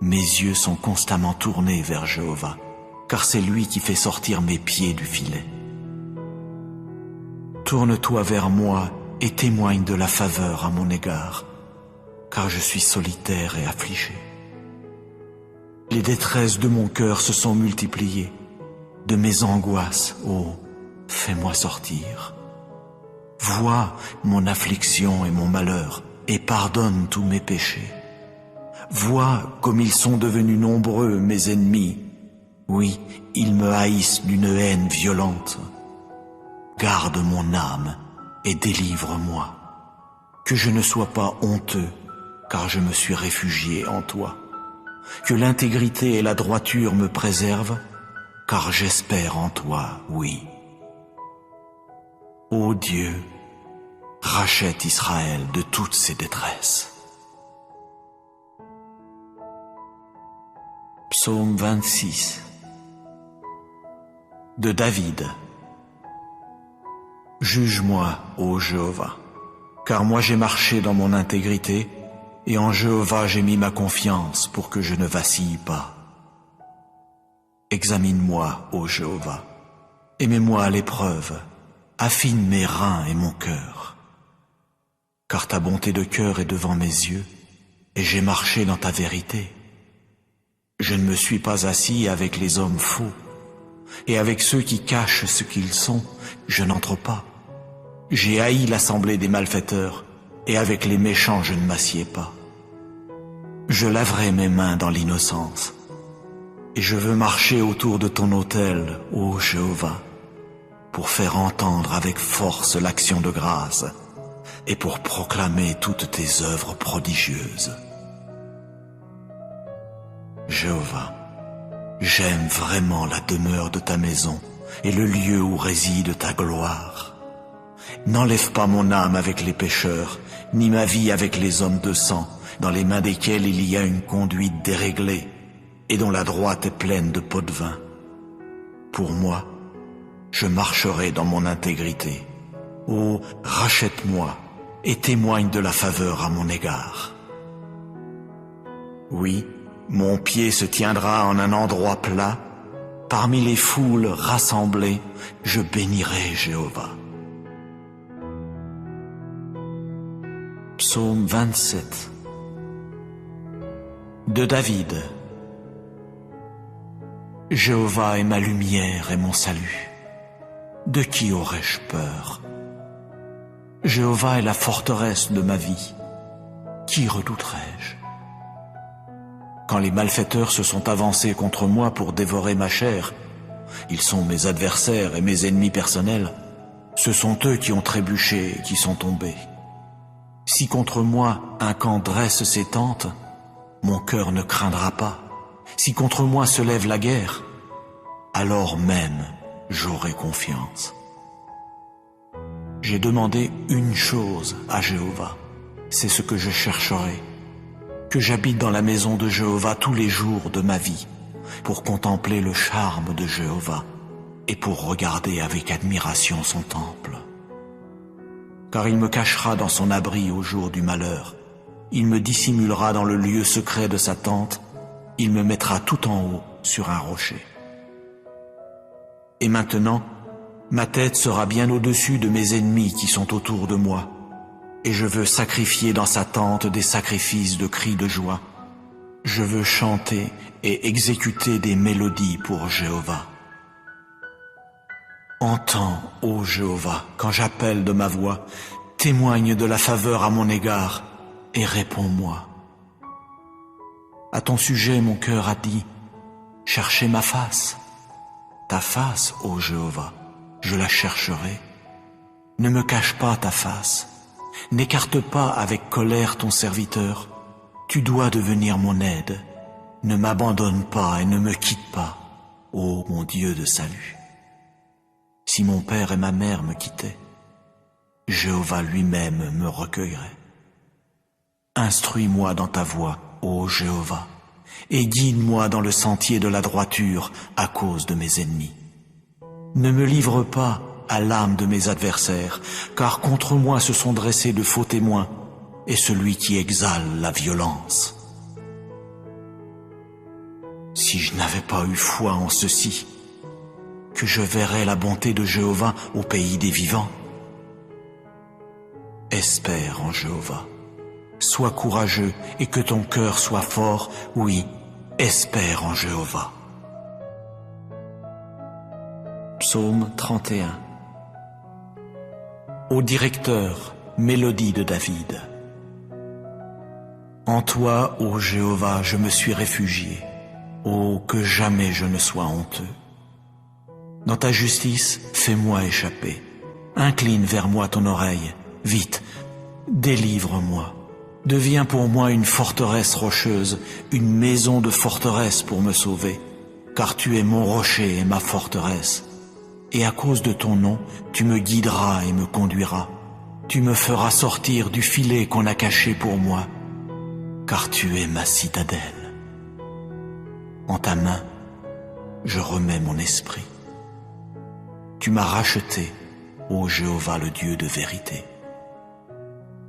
Mes yeux sont constamment tournés vers Jéhovah, car c'est lui qui fait sortir mes pieds du filet. Tourne-toi vers moi et témoigne de la faveur à mon égard, car je suis solitaire et affligé. Les détresses de mon cœur se sont multipliées. De mes angoisses, ô, fais-moi sortir. Vois mon affliction et mon malheur, et pardonne tous mes péchés. Vois comme ils sont devenus nombreux, mes ennemis. Oui, ils me haïssent d'une haine violente. Garde mon âme et délivre-moi. Que je ne sois pas honteux, car je me suis réfugié en toi. Que l'intégrité et la droiture me préservent, car j'espère en toi, oui. Ô Dieu, rachète Israël de toutes ses détresses. Psaume 26 de David. Juge-moi, ô Jéhovah, car moi j'ai marché dans mon intégrité, et en Jéhovah j'ai mis ma confiance pour que je ne vacille pas. Examine-moi, ô Jéhovah, et mets-moi à l'épreuve, affine mes reins et mon cœur. Car ta bonté de cœur est devant mes yeux, et j'ai marché dans ta vérité. Je ne me suis pas assis avec les hommes faux, et avec ceux qui cachent ce qu'ils sont, je n'entre pas. J'ai haï l'assemblée des malfaiteurs, et avec les méchants je ne m'assieds pas. Je laverai mes mains dans l'innocence, et je veux marcher autour de ton autel, ô Jéhovah, pour faire entendre avec force l'action de grâce, et pour proclamer toutes tes œuvres prodigieuses. Jéhovah, j'aime vraiment la demeure de ta maison et le lieu où réside ta gloire. N'enlève pas mon âme avec les pécheurs, ni ma vie avec les hommes de sang, dans les mains desquels il y a une conduite déréglée, et dont la droite est pleine de pots de vin. Pour moi, je marcherai dans mon intégrité, Oh, rachète-moi et témoigne de la faveur à mon égard. Oui, mon pied se tiendra en un endroit plat, parmi les foules rassemblées, je bénirai Jéhovah. Psaume 27 de David. Jéhovah est ma lumière et mon salut. De qui aurais-je peur? Jéhovah est la forteresse de ma vie. Qui redouterais-je? Quand les malfaiteurs se sont avancés contre moi pour dévorer ma chair, ils sont mes adversaires et mes ennemis personnels. Ce sont eux qui ont trébuché et qui sont tombés. Si contre moi un camp dresse ses tentes, mon cœur ne craindra pas. Si contre moi se lève la guerre, alors même j'aurai confiance. J'ai demandé une chose à Jéhovah, c'est ce que je chercherai, que j'habite dans la maison de Jéhovah tous les jours de ma vie, pour contempler le charme de Jéhovah et pour regarder avec admiration son temple. Car il me cachera dans son abri au jour du malheur, il me dissimulera dans le lieu secret de sa tente, il me mettra tout en haut sur un rocher. Et maintenant, ma tête sera bien au-dessus de mes ennemis qui sont autour de moi, et je veux sacrifier dans sa tente des sacrifices de cris de joie. Je veux chanter et exécuter des mélodies pour Jéhovah. Entends, ô Jéhovah, quand j'appelle de ma voix, témoigne de la faveur à mon égard, et réponds-moi. À ton sujet, mon cœur a dit, cherchez ma face. Ta face, ô Jéhovah, je la chercherai. Ne me cache pas ta face, n'écarte pas avec colère ton serviteur. Tu dois devenir mon aide. Ne m'abandonne pas et ne me quitte pas, ô mon Dieu de salut. Si mon père et ma mère me quittaient, Jéhovah lui-même me recueillerait. Instruis-moi dans ta voie, ô Jéhovah, et guide-moi dans le sentier de la droiture à cause de mes ennemis. Ne me livre pas à l'âme de mes adversaires, car contre moi se sont dressés de faux témoins, et celui qui exale la violence. Si je n'avais pas eu foi en ceci, que je verrais la bonté de Jéhovah au pays des vivants. Espère en Jéhovah. Sois courageux et que ton cœur soit fort, oui, espère en Jéhovah. Psaume 31. Au directeur, mélodie de David. En toi, ô Jéhovah, je me suis réfugié. Oh, que jamais je ne sois honteux. Dans ta justice, fais-moi échapper. Incline vers moi ton oreille. Vite, délivre-moi. Deviens pour moi une forteresse rocheuse, une maison de forteresse pour me sauver. Car tu es mon rocher et ma forteresse. Et à cause de ton nom, tu me guideras et me conduiras. Tu me feras sortir du filet qu'on a caché pour moi. Car tu es ma citadelle. En ta main, je remets mon esprit. Tu m'as racheté, ô Jéhovah le Dieu de vérité.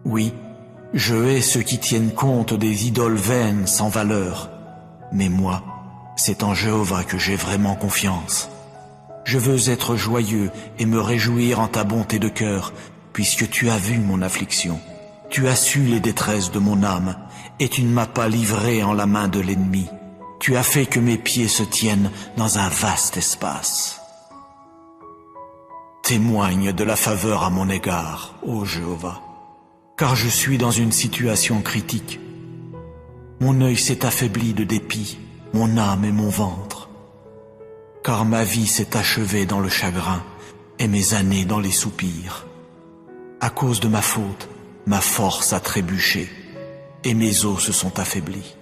Oui, je hais ceux qui tiennent compte des idoles vaines sans valeur. Mais moi, c'est en Jéhovah que j'ai vraiment confiance. Je veux être joyeux et me réjouir en ta bonté de cœur, puisque tu as vu mon affliction. Tu as su les détresses de mon âme, et tu ne m'as pas livré en la main de l'ennemi. Tu as fait que mes pieds se tiennent dans un vaste espace. Témoigne de la faveur à mon égard, ô Jéhovah, car je suis dans une situation critique. Mon œil s'est affaibli de dépit, mon âme et mon ventre. Car ma vie s'est achevée dans le chagrin et mes années dans les soupirs. À cause de ma faute, ma force a trébuché et mes os se sont affaiblis.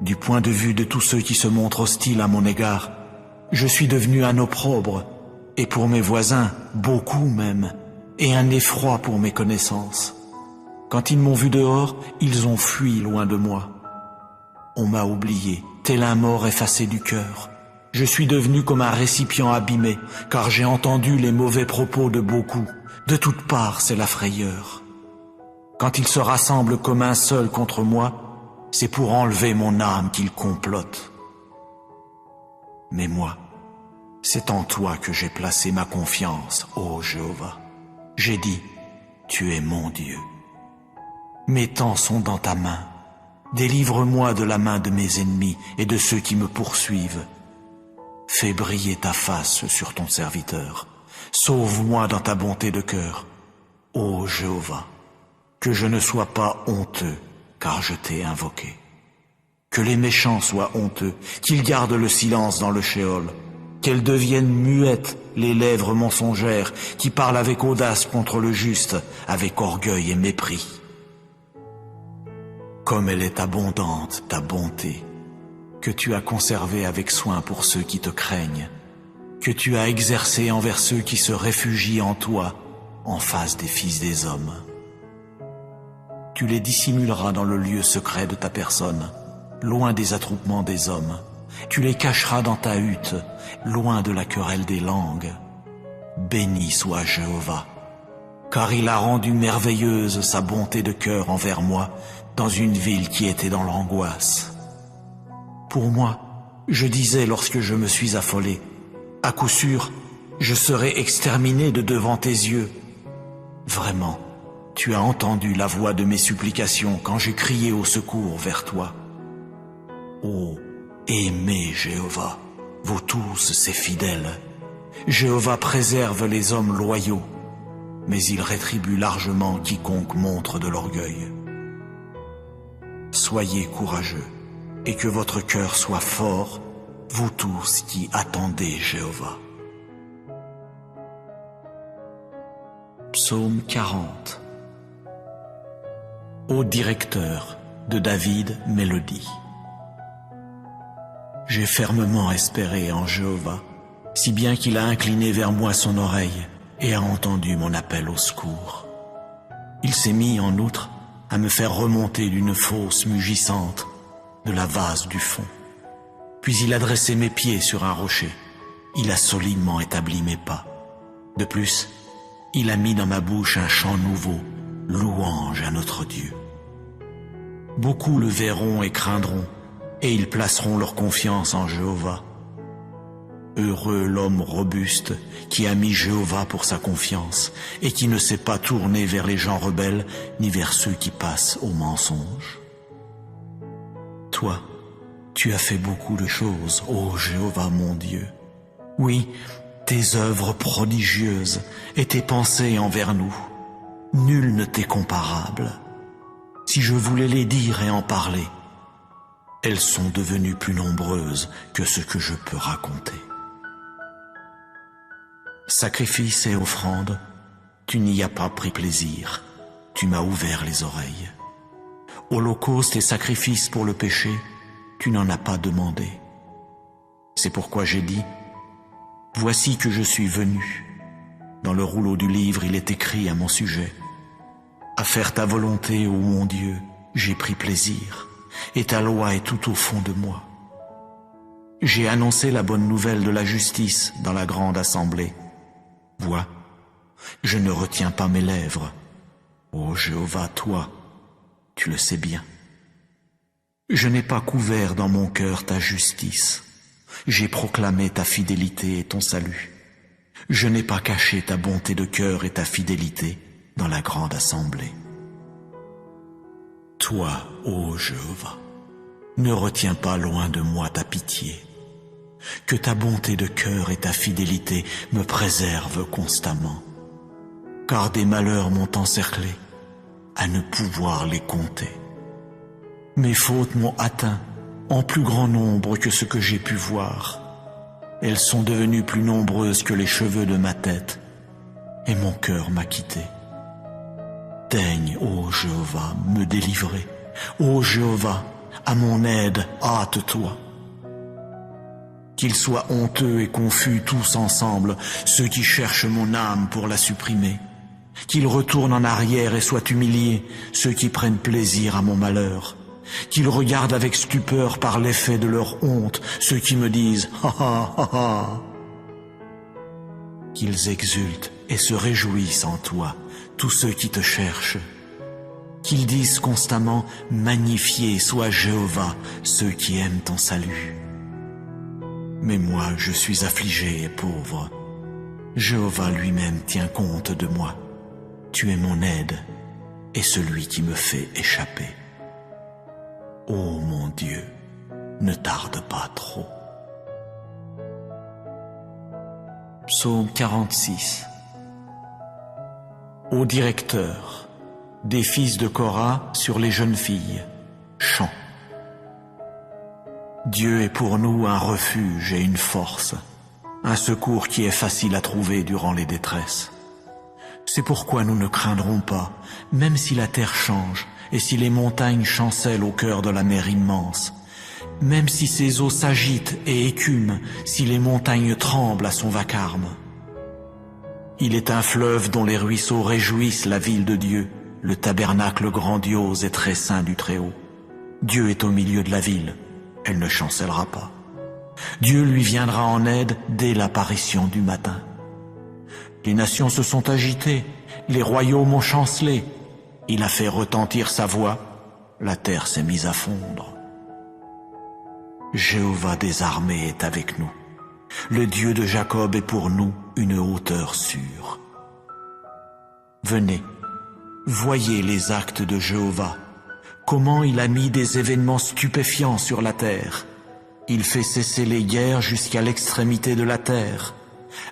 Du point de vue de tous ceux qui se montrent hostiles à mon égard, je suis devenu un opprobre, et pour mes voisins, beaucoup même, et un effroi pour mes connaissances. Quand ils m'ont vu dehors, ils ont fui loin de moi. On m'a oublié, tel un mort effacé du cœur. Je suis devenu comme un récipient abîmé, car j'ai entendu les mauvais propos de beaucoup. De toutes parts, c'est la frayeur. Quand ils se rassemblent comme un seul contre moi, c'est pour enlever mon âme qu'ils complotent. Mais moi, c'est en toi que j'ai placé ma confiance, ô Jéhovah. J'ai dit, tu es mon Dieu. Mes temps sont dans ta main. Délivre-moi de la main de mes ennemis et de ceux qui me poursuivent. Fais briller ta face sur ton serviteur. Sauve-moi dans ta bonté de cœur, ô Jéhovah. Que je ne sois pas honteux, car je t'ai invoqué. Que les méchants soient honteux, qu'ils gardent le silence dans le shéol. Qu'elles deviennent muettes les lèvres mensongères qui parlent avec audace contre le juste, avec orgueil et mépris. Comme elle est abondante, ta bonté, que tu as conservée avec soin pour ceux qui te craignent, que tu as exercée envers ceux qui se réfugient en toi, en face des fils des hommes. Tu les dissimuleras dans le lieu secret de ta personne, loin des attroupements des hommes. Tu les cacheras dans ta hutte, loin de la querelle des langues. Béni soit Jéhovah, car il a rendu merveilleuse sa bonté de cœur envers moi dans une ville qui était dans l'angoisse. Pour moi, je disais lorsque je me suis affolé, à coup sûr, je serai exterminé de devant tes yeux. Vraiment, tu as entendu la voix de mes supplications quand j'ai crié au secours vers toi. Ô aimez Jéhovah, vous tous ses fidèles. Jéhovah préserve les hommes loyaux, mais il rétribue largement quiconque montre de l'orgueil. Soyez courageux, et que votre cœur soit fort, vous tous qui attendez Jéhovah. Psaume 40. Ô directeur de David, mélodie. J'ai fermement espéré en Jéhovah, si bien qu'il a incliné vers moi son oreille et a entendu mon appel au secours. Il s'est mis, en outre, à me faire remonter d'une fosse mugissante, de la vase du fond. Puis il a dressé mes pieds sur un rocher. Il a solidement établi mes pas. De plus, il a mis dans ma bouche un chant nouveau, louange à notre Dieu. Beaucoup le verront et craindront, et ils placeront leur confiance en Jéhovah. Heureux l'homme robuste qui a mis Jéhovah pour sa confiance et qui ne s'est pas tourné vers les gens rebelles ni vers ceux qui passent au mensonge. Toi, tu as fait beaucoup de choses, ô Jéhovah mon Dieu. Oui, tes œuvres prodigieuses et tes pensées envers nous, nul ne t'est comparable. Si je voulais les dire et en parler, elles sont devenues plus nombreuses que ce que je peux raconter. Sacrifices et offrandes, tu n'y as pas pris plaisir, tu m'as ouvert les oreilles. Holocaustes et sacrifices pour le péché, tu n'en as pas demandé. C'est pourquoi j'ai dit, voici que je suis venu. Dans le rouleau du livre, il est écrit à mon sujet. À faire ta volonté, ô mon Dieu, j'ai pris plaisir, et ta loi est tout au fond de moi. J'ai annoncé la bonne nouvelle de la justice dans la grande assemblée. Vois, je ne retiens pas mes lèvres. Ô Jéhovah, toi, tu le sais bien. Je n'ai pas couvert dans mon cœur ta justice. J'ai proclamé ta fidélité et ton salut. Je n'ai pas caché ta bonté de cœur et ta fidélité dans la grande assemblée. Toi, ô Jéhovah, ne retiens pas loin de moi ta pitié. Que ta bonté de cœur et ta fidélité me préservent constamment, car des malheurs m'ont encerclé, à ne pouvoir les compter. Mes fautes m'ont atteint en plus grand nombre que ce que j'ai pu voir. Elles sont devenues plus nombreuses que les cheveux de ma tête, et mon cœur m'a quitté. Daigne, ô Jéhovah, me délivrer. Ô Jéhovah, à mon aide, hâte-toi. Qu'ils soient honteux et confus tous ensemble, ceux qui cherchent mon âme pour la supprimer. Qu'ils retournent en arrière et soient humiliés, ceux qui prennent plaisir à mon malheur. qu'ils regardent avec stupeur par l'effet de leur honte ceux qui me disent « Ha ha ha ha !» Qu'ils exultent et se réjouissent en toi, tous ceux qui te cherchent. Qu'ils disent constamment « Magnifié soit Jéhovah, ceux qui aiment ton salut !» Mais moi, je suis affligé et pauvre. Jéhovah lui-même tient compte de moi. Tu es mon aide et celui qui me fait échapper. Ô mon Dieu, ne tarde pas trop. Psaume 46. Au directeur, des fils de Korah sur les jeunes filles, chant. Dieu est pour nous un refuge et une force, un secours qui est facile à trouver durant les détresses. C'est pourquoi nous ne craindrons pas, même si la terre change et si les montagnes chancellent au cœur de la mer immense, même si ses eaux s'agitent et écument, si les montagnes tremblent à son vacarme. Il est un fleuve dont les ruisseaux réjouissent la ville de Dieu, le tabernacle grandiose et très saint du Très-Haut. Dieu est au milieu de la ville, elle ne chancellera pas. Dieu lui viendra en aide dès l'apparition du matin. Les nations se sont agitées, les royaumes ont chancelé. Il a fait retentir sa voix, la terre s'est mise à fondre. Jéhovah des armées est avec nous. Le Dieu de Jacob est pour nous une hauteur sûre. Venez, voyez les actes de Jéhovah, comment il a mis des événements stupéfiants sur la terre. Il fait cesser les guerres jusqu'à l'extrémité de la terre.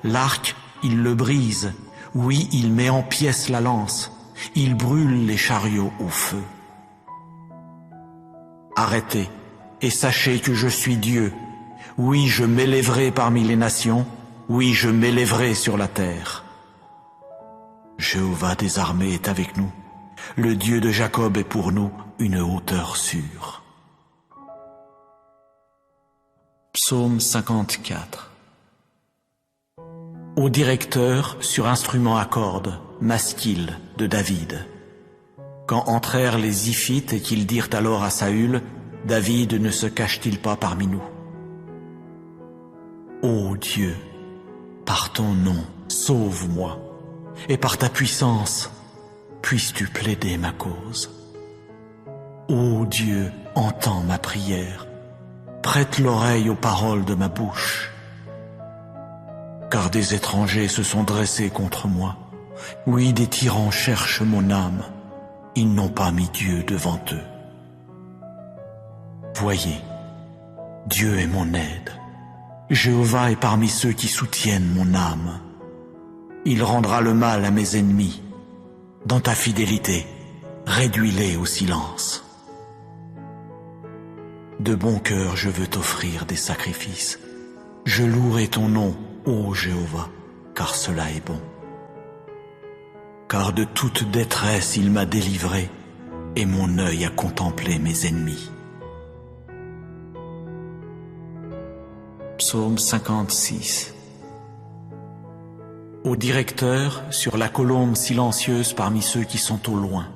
L'arc, il le brise. Oui, il met en pièces la lance. Il brûle les chariots au feu. Arrêtez et sachez que je suis Dieu. Oui, je m'élèverai parmi les nations. Oui, je m'élèverai sur la terre. Jéhovah des armées est avec nous. Le Dieu de Jacob est pour nous une hauteur sûre. Psaume 54. Au directeur sur instrument à cordes, Masquil de David. Quand entrèrent les Ziphites et qu'ils dirent alors à Saül, David ne se cache-t-il pas parmi nous? Ô Dieu, par ton nom, sauve-moi, et par ta puissance, puisses-tu plaider ma cause. Ô Dieu, entends ma prière, prête l'oreille aux paroles de ma bouche. Car des étrangers se sont dressés contre moi. Oui, des tyrans cherchent mon âme. Ils n'ont pas mis Dieu devant eux. Voyez, Dieu est mon aide. Jéhovah est parmi ceux qui soutiennent mon âme. Il rendra le mal à mes ennemis. Dans ta fidélité, réduis-les au silence. De bon cœur, je veux t'offrir des sacrifices. Je louerai ton nom, ô Jéhovah, car cela est bon. Car de toute détresse il m'a délivré, et mon œil a contemplé mes ennemis. Psaume 56. Au directeur, sur la colombe silencieuse parmi ceux qui sont au loin,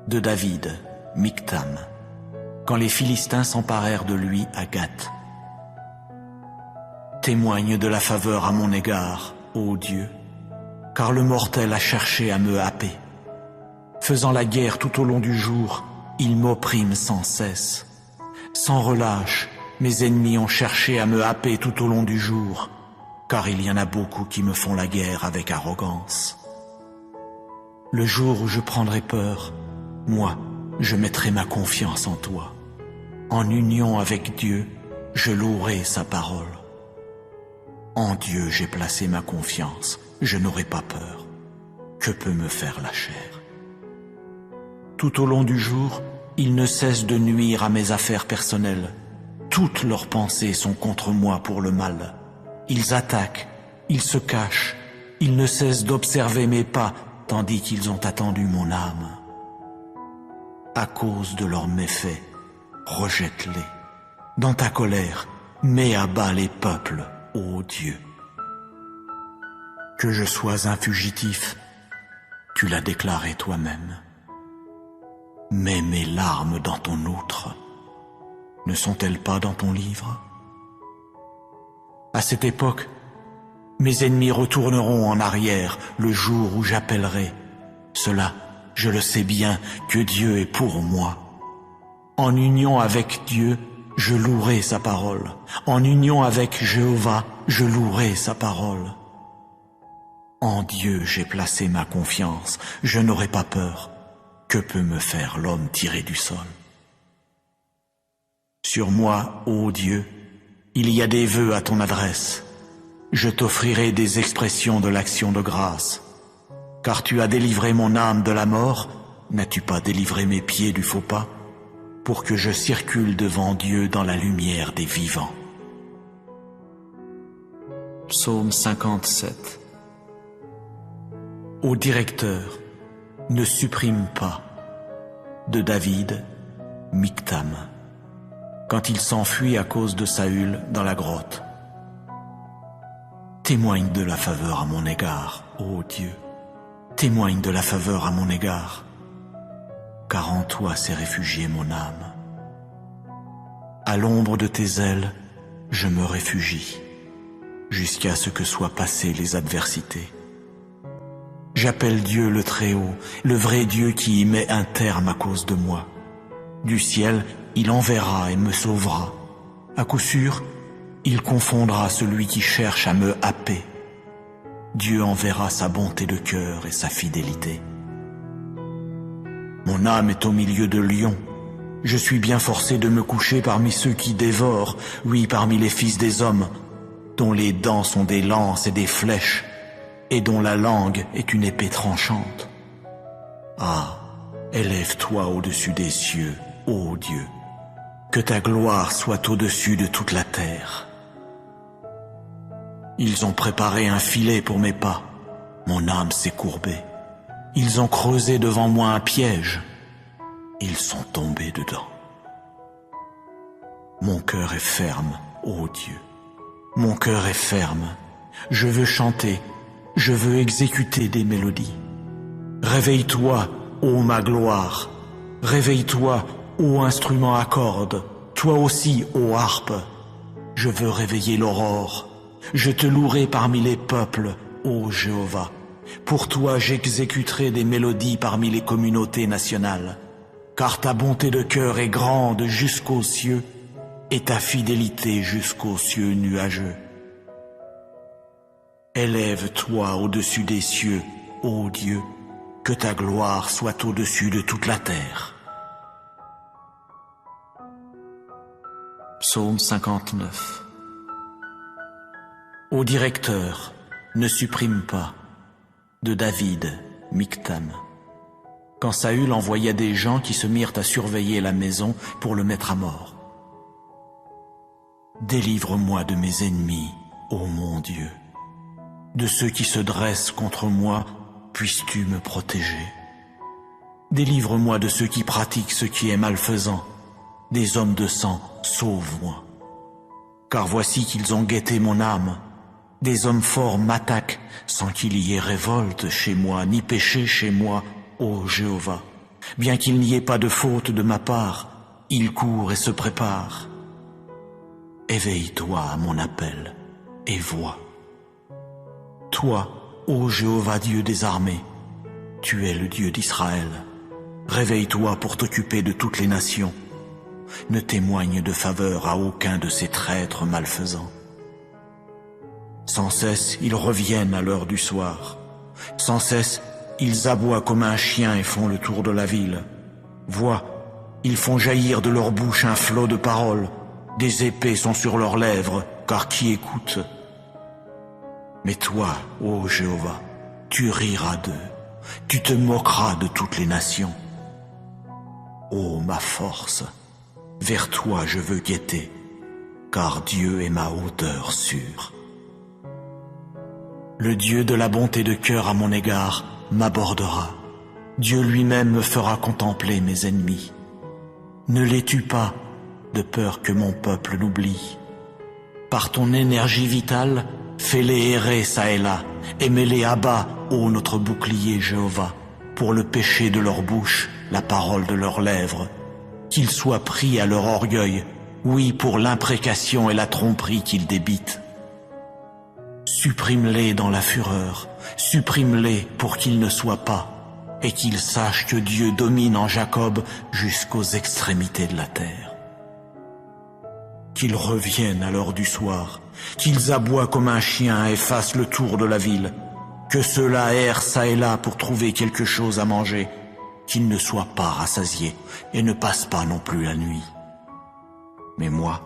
de David, Mictam, quand les Philistins s'emparèrent de lui à Gath. Témoigne de la faveur à mon égard, ô Dieu, car le mortel a cherché à me happer. Faisant la guerre tout au long du jour, il m'opprime sans cesse. Sans relâche, mes ennemis ont cherché à me happer tout au long du jour, car il y en a beaucoup qui me font la guerre avec arrogance. Le jour où je prendrai peur, moi, je mettrai ma confiance en toi. En union avec Dieu, je louerai sa parole. En Dieu j'ai placé ma confiance, je n'aurai pas peur. Que peut me faire la chair? Tout au long du jour, ils ne cessent de nuire à mes affaires personnelles. Toutes leurs pensées sont contre moi pour le mal. Ils attaquent, ils se cachent, ils ne cessent d'observer mes pas, tandis qu'ils ont attendu mon âme. À cause de leurs méfaits, rejette-les. Dans ta colère, mets à bas les peuples, ô Dieu. Que je sois un fugitif, tu l'as déclaré toi-même. Mais mes larmes dans ton outre, ne sont-elles pas dans ton livre? À cette époque, mes ennemis retourneront en arrière le jour où j'appellerai. Cela, je le sais bien, que Dieu est pour moi. En union avec Dieu, je louerai sa parole. En union avec Jéhovah, je louerai sa parole. En Dieu j'ai placé ma confiance, je n'aurai pas peur. Que peut me faire l'homme tiré du sol? Sur moi, ô Dieu, il y a des vœux à ton adresse. Je t'offrirai des expressions de l'action de grâce. Car tu as délivré mon âme de la mort, n'as-tu pas délivré mes pieds du faux pas, pour que je circule devant Dieu dans la lumière des vivants? Psaume 57. Ô directeur, ne supprime pas, de David, Michtam, quand il s'enfuit à cause de Saül dans la grotte. Témoigne de la faveur à mon égard, ô Dieu, témoigne de la faveur à mon égard, car en toi s'est réfugiée mon âme. À l'ombre de tes ailes, je me réfugie, jusqu'à ce que soient passées les adversités. J'appelle Dieu le Très-Haut, le vrai Dieu qui y met un terme à cause de moi. Du ciel, il enverra et me sauvera. À coup sûr, il confondra celui qui cherche à me happer. Dieu enverra sa bonté de cœur et sa fidélité. Mon âme est au milieu de lions. Je suis bien forcé de me coucher parmi ceux qui dévorent, oui, parmi les fils des hommes, dont les dents sont des lances et des flèches, et dont la langue est une épée tranchante. Ah, élève-toi au-dessus des cieux, ô Dieu, que ta gloire soit au-dessus de toute la terre. Ils ont préparé un filet pour mes pas, mon âme s'est courbée. Ils ont creusé devant moi un piège, ils sont tombés dedans. Mon cœur est ferme, ô Dieu, mon cœur est ferme, je veux chanter, je veux exécuter des mélodies. Réveille-toi, ô ma gloire, réveille-toi, ô instrument à cordes, toi aussi, ô harpe. Je veux réveiller l'aurore, je te louerai parmi les peuples, ô Jéhovah. Pour toi j'exécuterai des mélodies parmi les communautés nationales, car ta bonté de cœur est grande jusqu'aux cieux, et ta fidélité jusqu'aux cieux nuageux. Élève-toi au-dessus des cieux, ô Dieu, que ta gloire soit au-dessus de toute la terre. Psaume 59. Ô directeur, ne supprime pas, de David, Michtam. Quand Saül envoya des gens qui se mirent à surveiller la maison pour le mettre à mort. Délivre-moi de mes ennemis, ô mon Dieu. De ceux qui se dressent contre moi, puisses-tu me protéger. Délivre-moi de ceux qui pratiquent ce qui est malfaisant. Des hommes de sang, sauve-moi. Car voici qu'ils ont guetté mon âme. Des hommes forts m'attaquent, sans qu'il y ait révolte chez moi, ni péché chez moi, ô Jéhovah. Bien qu'il n'y ait pas de faute de ma part, ils courent et se préparent. Éveille-toi à mon appel, et vois. Toi, ô Jéhovah Dieu des armées, tu es le Dieu d'Israël. Réveille-toi pour t'occuper de toutes les nations. Ne témoigne de faveur à aucun de ces traîtres malfaisants. Sans cesse, ils reviennent à l'heure du soir. Sans cesse, ils aboient comme un chien et font le tour de la ville. Vois, ils font jaillir de leur bouche un flot de paroles. Des épées sont sur leurs lèvres, car qui écoute? Mais toi, ô Jéhovah, tu riras d'eux, tu te moqueras de toutes les nations. Ô ma force, vers toi je veux guetter, car Dieu est ma hauteur sûre. Le Dieu de la bonté de cœur à mon égard m'abordera. Dieu lui-même me fera contempler mes ennemis. Ne les tue pas, de peur que mon peuple l'oublie. Par ton énergie vitale, fais-les errer çà et là, et mets-les à bas, ô notre bouclier Jéhovah. pour le péché de leur bouche, la parole de leurs lèvres, qu'ils soient pris à leur orgueil, oui, pour l'imprécation et la tromperie qu'ils débitent. Supprime-les dans la fureur, supprime-les pour qu'ils ne soient pas, et qu'ils sachent que Dieu domine en Jacob jusqu'aux extrémités de la terre. Qu'ils reviennent à l'heure du soir, qu'ils aboient comme un chien et fassent le tour de la ville, que ceux-là errent çà et là pour trouver quelque chose à manger, qu'ils ne soient pas rassasiés et ne passent pas non plus la nuit. Mais moi,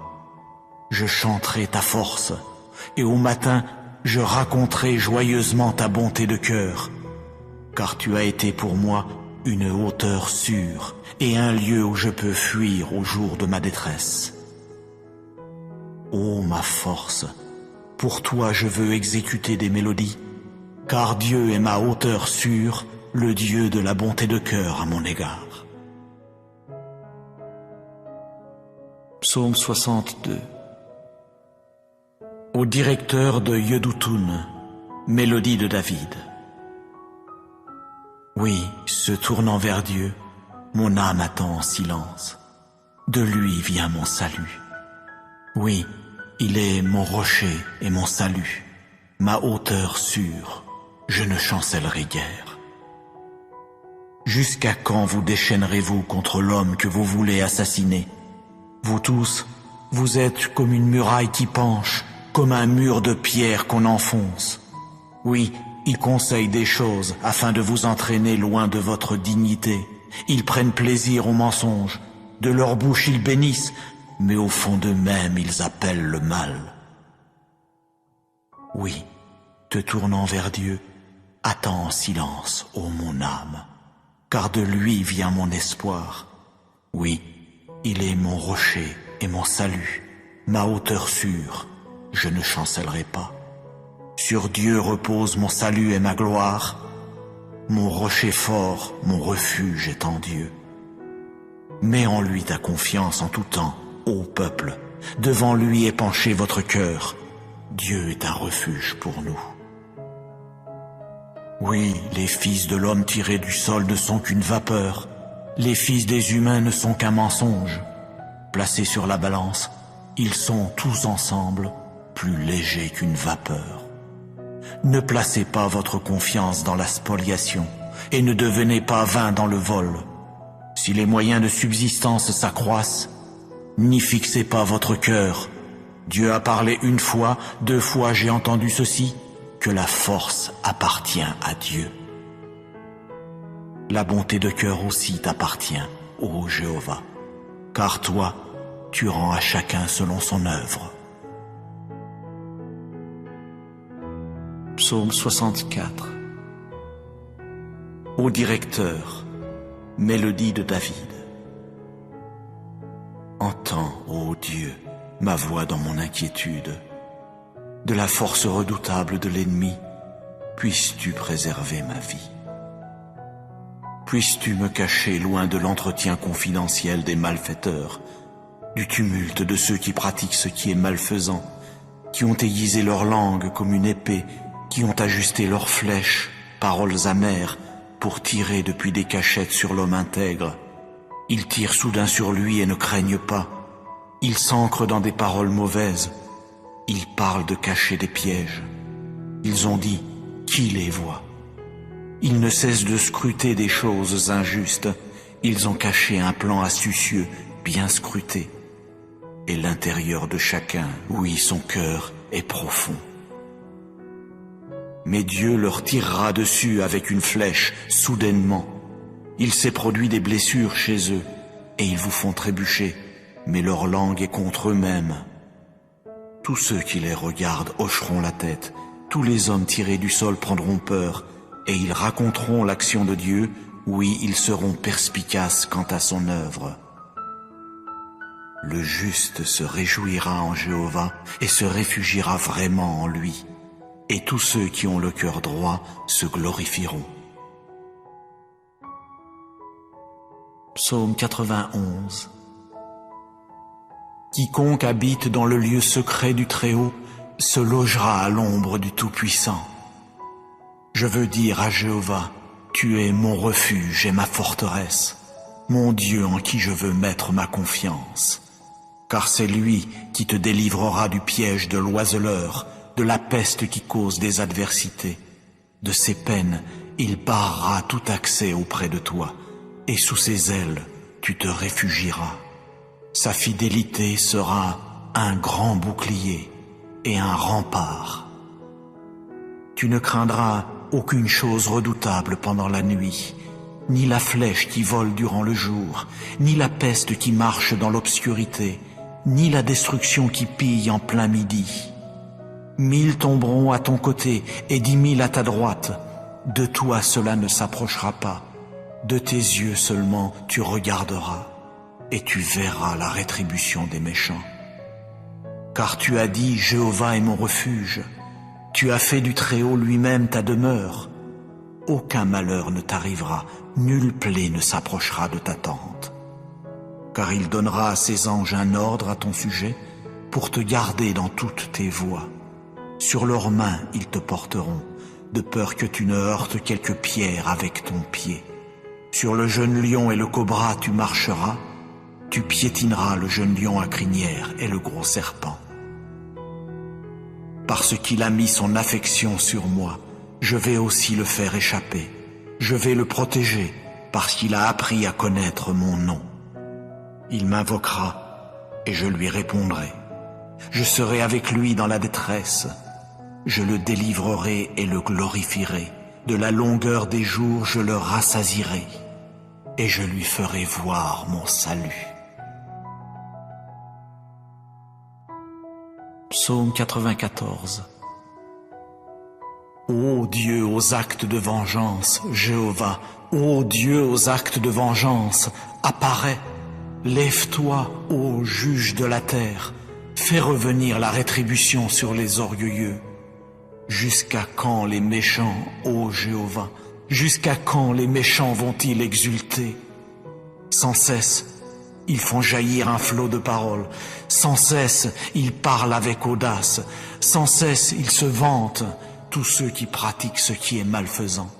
je chanterai ta force, et au matin, je raconterai joyeusement ta bonté de cœur, car tu as été pour moi une hauteur sûre et un lieu où je peux fuir au jour de ma détresse. Ô ma force, pour toi je veux exécuter des mélodies, car Dieu est ma hauteur sûre, le Dieu de la bonté de cœur à mon égard. Psaume 62. Au directeur de Yedutun, mélodie de David. Oui, se tournant vers Dieu, mon âme attend en silence. De lui vient mon salut. Oui, il est mon rocher et mon salut, ma hauteur sûre, je ne chancellerai guère. Jusqu'à quand vous déchaînerez-vous contre l'homme que vous voulez assassiner? Vous tous, vous êtes comme une muraille qui penche, comme un mur de pierre qu'on enfonce. Oui, ils conseillent des choses afin de vous entraîner loin de votre dignité. Ils prennent plaisir au mensonge. De leur bouche ils bénissent, mais au fond d'eux-mêmes ils appellent le mal. Oui, te tournant vers Dieu, attends en silence, ô mon âme, car de lui vient mon espoir. Oui, il est mon rocher et mon salut, ma hauteur sûre, je ne chancellerai pas. Sur Dieu repose mon salut et ma gloire. Mon rocher fort, mon refuge est en Dieu. Mets en lui ta confiance en tout temps, ô peuple. Devant lui est penché votre cœur. Dieu est un refuge pour nous. Oui, les fils de l'homme tirés du sol ne sont qu'une vapeur. Les fils des humains ne sont qu'un mensonge. Placés sur la balance, ils sont tous ensemble plus légers qu'une vapeur. Ne placez pas votre confiance dans la spoliation et ne devenez pas vains dans le vol. Si les moyens de subsistance s'accroissent, n'y fixez pas votre cœur. Dieu a parlé une fois, 2 fois j'ai entendu ceci, que la force appartient à Dieu. La bonté de cœur aussi t'appartient, ô Jéhovah, car toi, tu rends à chacun selon son œuvre. Psaume 64. Au directeur, mélodie de David. Entends, ô Dieu, ma voix dans mon inquiétude. De la force redoutable de l'ennemi, puisses-tu préserver ma vie. Puisses-tu me cacher loin de l'entretien confidentiel des malfaiteurs, du tumulte de ceux qui pratiquent ce qui est malfaisant, qui ont aiguisé leur langue comme une épée, qui ont ajusté leurs flèches, paroles amères, pour tirer depuis des cachettes sur l'homme intègre. Ils tirent soudain sur lui et ne craignent pas. Ils s'ancrent dans des paroles mauvaises. Ils parlent de cacher des pièges. Ils ont dit, qui les voit? Ils ne cessent de scruter des choses injustes. Ils ont caché un plan astucieux, bien scruté. Et l'intérieur de chacun, oui, son cœur est profond. Mais Dieu leur tirera dessus avec une flèche, soudainement. Il s'est produit des blessures chez eux, et ils vous font trébucher, mais leur langue est contre eux-mêmes. Tous ceux qui les regardent hocheront la tête, tous les hommes tirés du sol prendront peur, et ils raconteront l'action de Dieu, oui, ils seront perspicaces quant à son œuvre. Le juste se réjouira en Jéhovah et se réfugiera vraiment en lui. Et tous ceux qui ont le cœur droit se glorifieront. Psaume 91. Quiconque habite dans le lieu secret du Très-Haut se logera à l'ombre du Tout-Puissant. Je veux dire à Jéhovah, Tu es mon refuge et ma forteresse, mon Dieu en qui je veux mettre ma confiance. Car c'est lui qui te délivrera du piège de l'oiseleur, de la peste qui cause des adversités. De ses peines, il barrera tout accès auprès de toi, et sous ses ailes, tu te réfugieras. Sa fidélité sera un grand bouclier et un rempart. Tu ne craindras aucune chose redoutable pendant la nuit, ni la flèche qui vole durant le jour, ni la peste qui marche dans l'obscurité, ni la destruction qui pille en plein midi. 1000 tomberont à ton côté et 10 000 à ta droite. De toi cela ne s'approchera pas. De tes yeux seulement tu regarderas, et tu verras la rétribution des méchants. Car tu as dit, Jéhovah est mon refuge. Tu as fait du Très-Haut lui-même ta demeure. Aucun malheur ne t'arrivera, nulle plaie ne s'approchera de ta tente. Car il donnera à ses anges un ordre à ton sujet pour te garder dans toutes tes voies. Sur leurs mains ils te porteront, de peur que tu ne heurtes quelque pierre avec ton pied. Sur le jeune lion et le cobra tu marcheras, tu piétineras le jeune lion à crinière et le gros serpent. Parce qu'il a mis son affection sur moi, je vais aussi le faire échapper. Je vais le protéger, parce qu'il a appris à connaître mon nom. Il m'invoquera, et je lui répondrai. Je serai avec lui dans la détresse. Je le délivrerai et le glorifierai. De la longueur des jours, je le rassasierai, et je lui ferai voir mon salut. Psaume 94. Ô Dieu aux actes de vengeance, Jéhovah, ô Dieu aux actes de vengeance, apparais. Lève-toi, ô juge de la terre, fais revenir la rétribution sur les orgueilleux. Jusqu'à quand les méchants, ô Jéhovah, jusqu'à quand les méchants vont-ils exulter? Sans cesse, ils font jaillir un flot de paroles. Sans cesse, ils parlent avec audace. Sans cesse, ils se vantent, tous ceux qui pratiquent ce qui est malfaisant.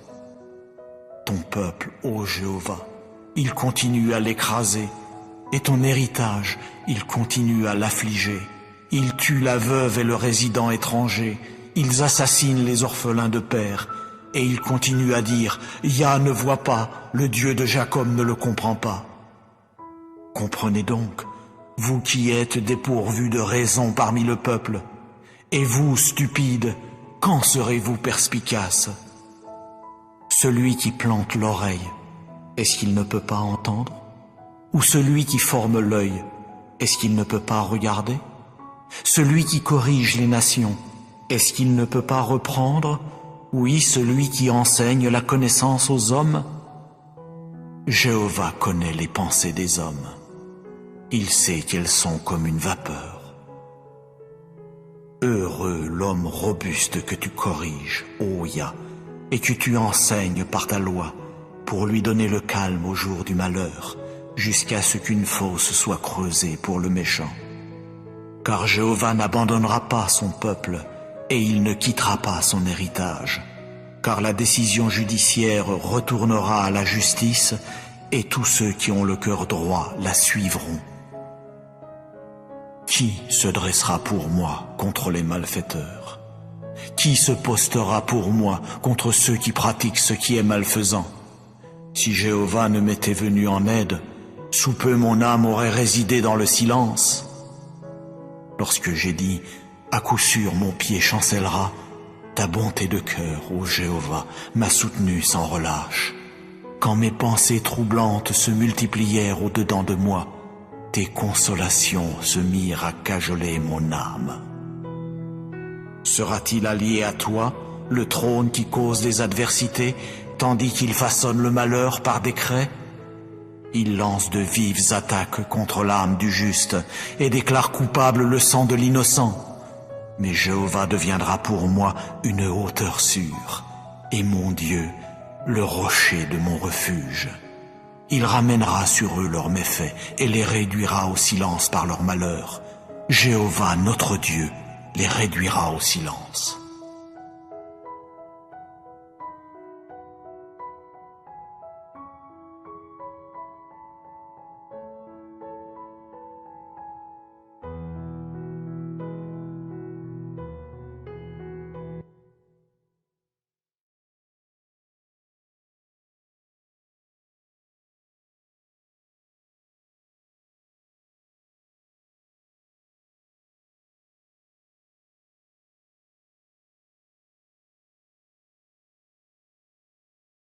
Ton peuple, ô Jéhovah, il continue à l'écraser, et ton héritage, il continue à l'affliger. Ils tuent la veuve et le résident étranger. Ils assassinent les orphelins de père. Et ils continuent à dire, Yah ne voit pas, le Dieu de Jacob ne le comprend pas. Comprenez donc, vous qui êtes dépourvus de raison parmi le peuple, et vous, stupides, quand serez-vous perspicaces? Celui qui plante l'oreille, est-ce qu'il ne peut pas entendre? Ou celui qui forme l'œil, est-ce qu'il ne peut pas regarder? Celui qui corrige les nations, est-ce qu'il ne peut pas reprendre? Oui, celui qui enseigne la connaissance aux hommes? Jéhovah connaît les pensées des hommes. Il sait qu'elles sont comme une vapeur. Heureux l'homme robuste que tu corriges, ô Yah, et que tu enseignes par ta loi, pour lui donner le calme au jour du malheur, jusqu'à ce qu'une fosse soit creusée pour le méchant. Car Jéhovah n'abandonnera pas son peuple, et il ne quittera pas son héritage. Car la décision judiciaire retournera à la justice, et tous ceux qui ont le cœur droit la suivront. Qui se dressera pour moi contre les malfaiteurs? Qui se postera pour moi contre ceux qui pratiquent ce qui est malfaisant? Si Jéhovah ne m'était venu en aide, sous peu mon âme aurait résidé dans le silence. Lorsque j'ai dit, à coup sûr mon pied chancellera, ta bonté de cœur, ô Jéhovah, m'a soutenu sans relâche. Quand mes pensées troublantes se multiplièrent au-dedans de moi, tes consolations se mirent à cajoler mon âme. Sera-t-il allié à toi, le trône qui cause des adversités, tandis qu'il façonne le malheur par décret? Il lance de vives attaques contre l'âme du juste et déclare coupable le sang de l'innocent. Mais Jéhovah deviendra pour moi une hauteur sûre, et mon Dieu, le rocher de mon refuge. Il ramènera sur eux leurs méfaits et les réduira au silence par leur malheur. Jéhovah, notre Dieu, les réduira au silence.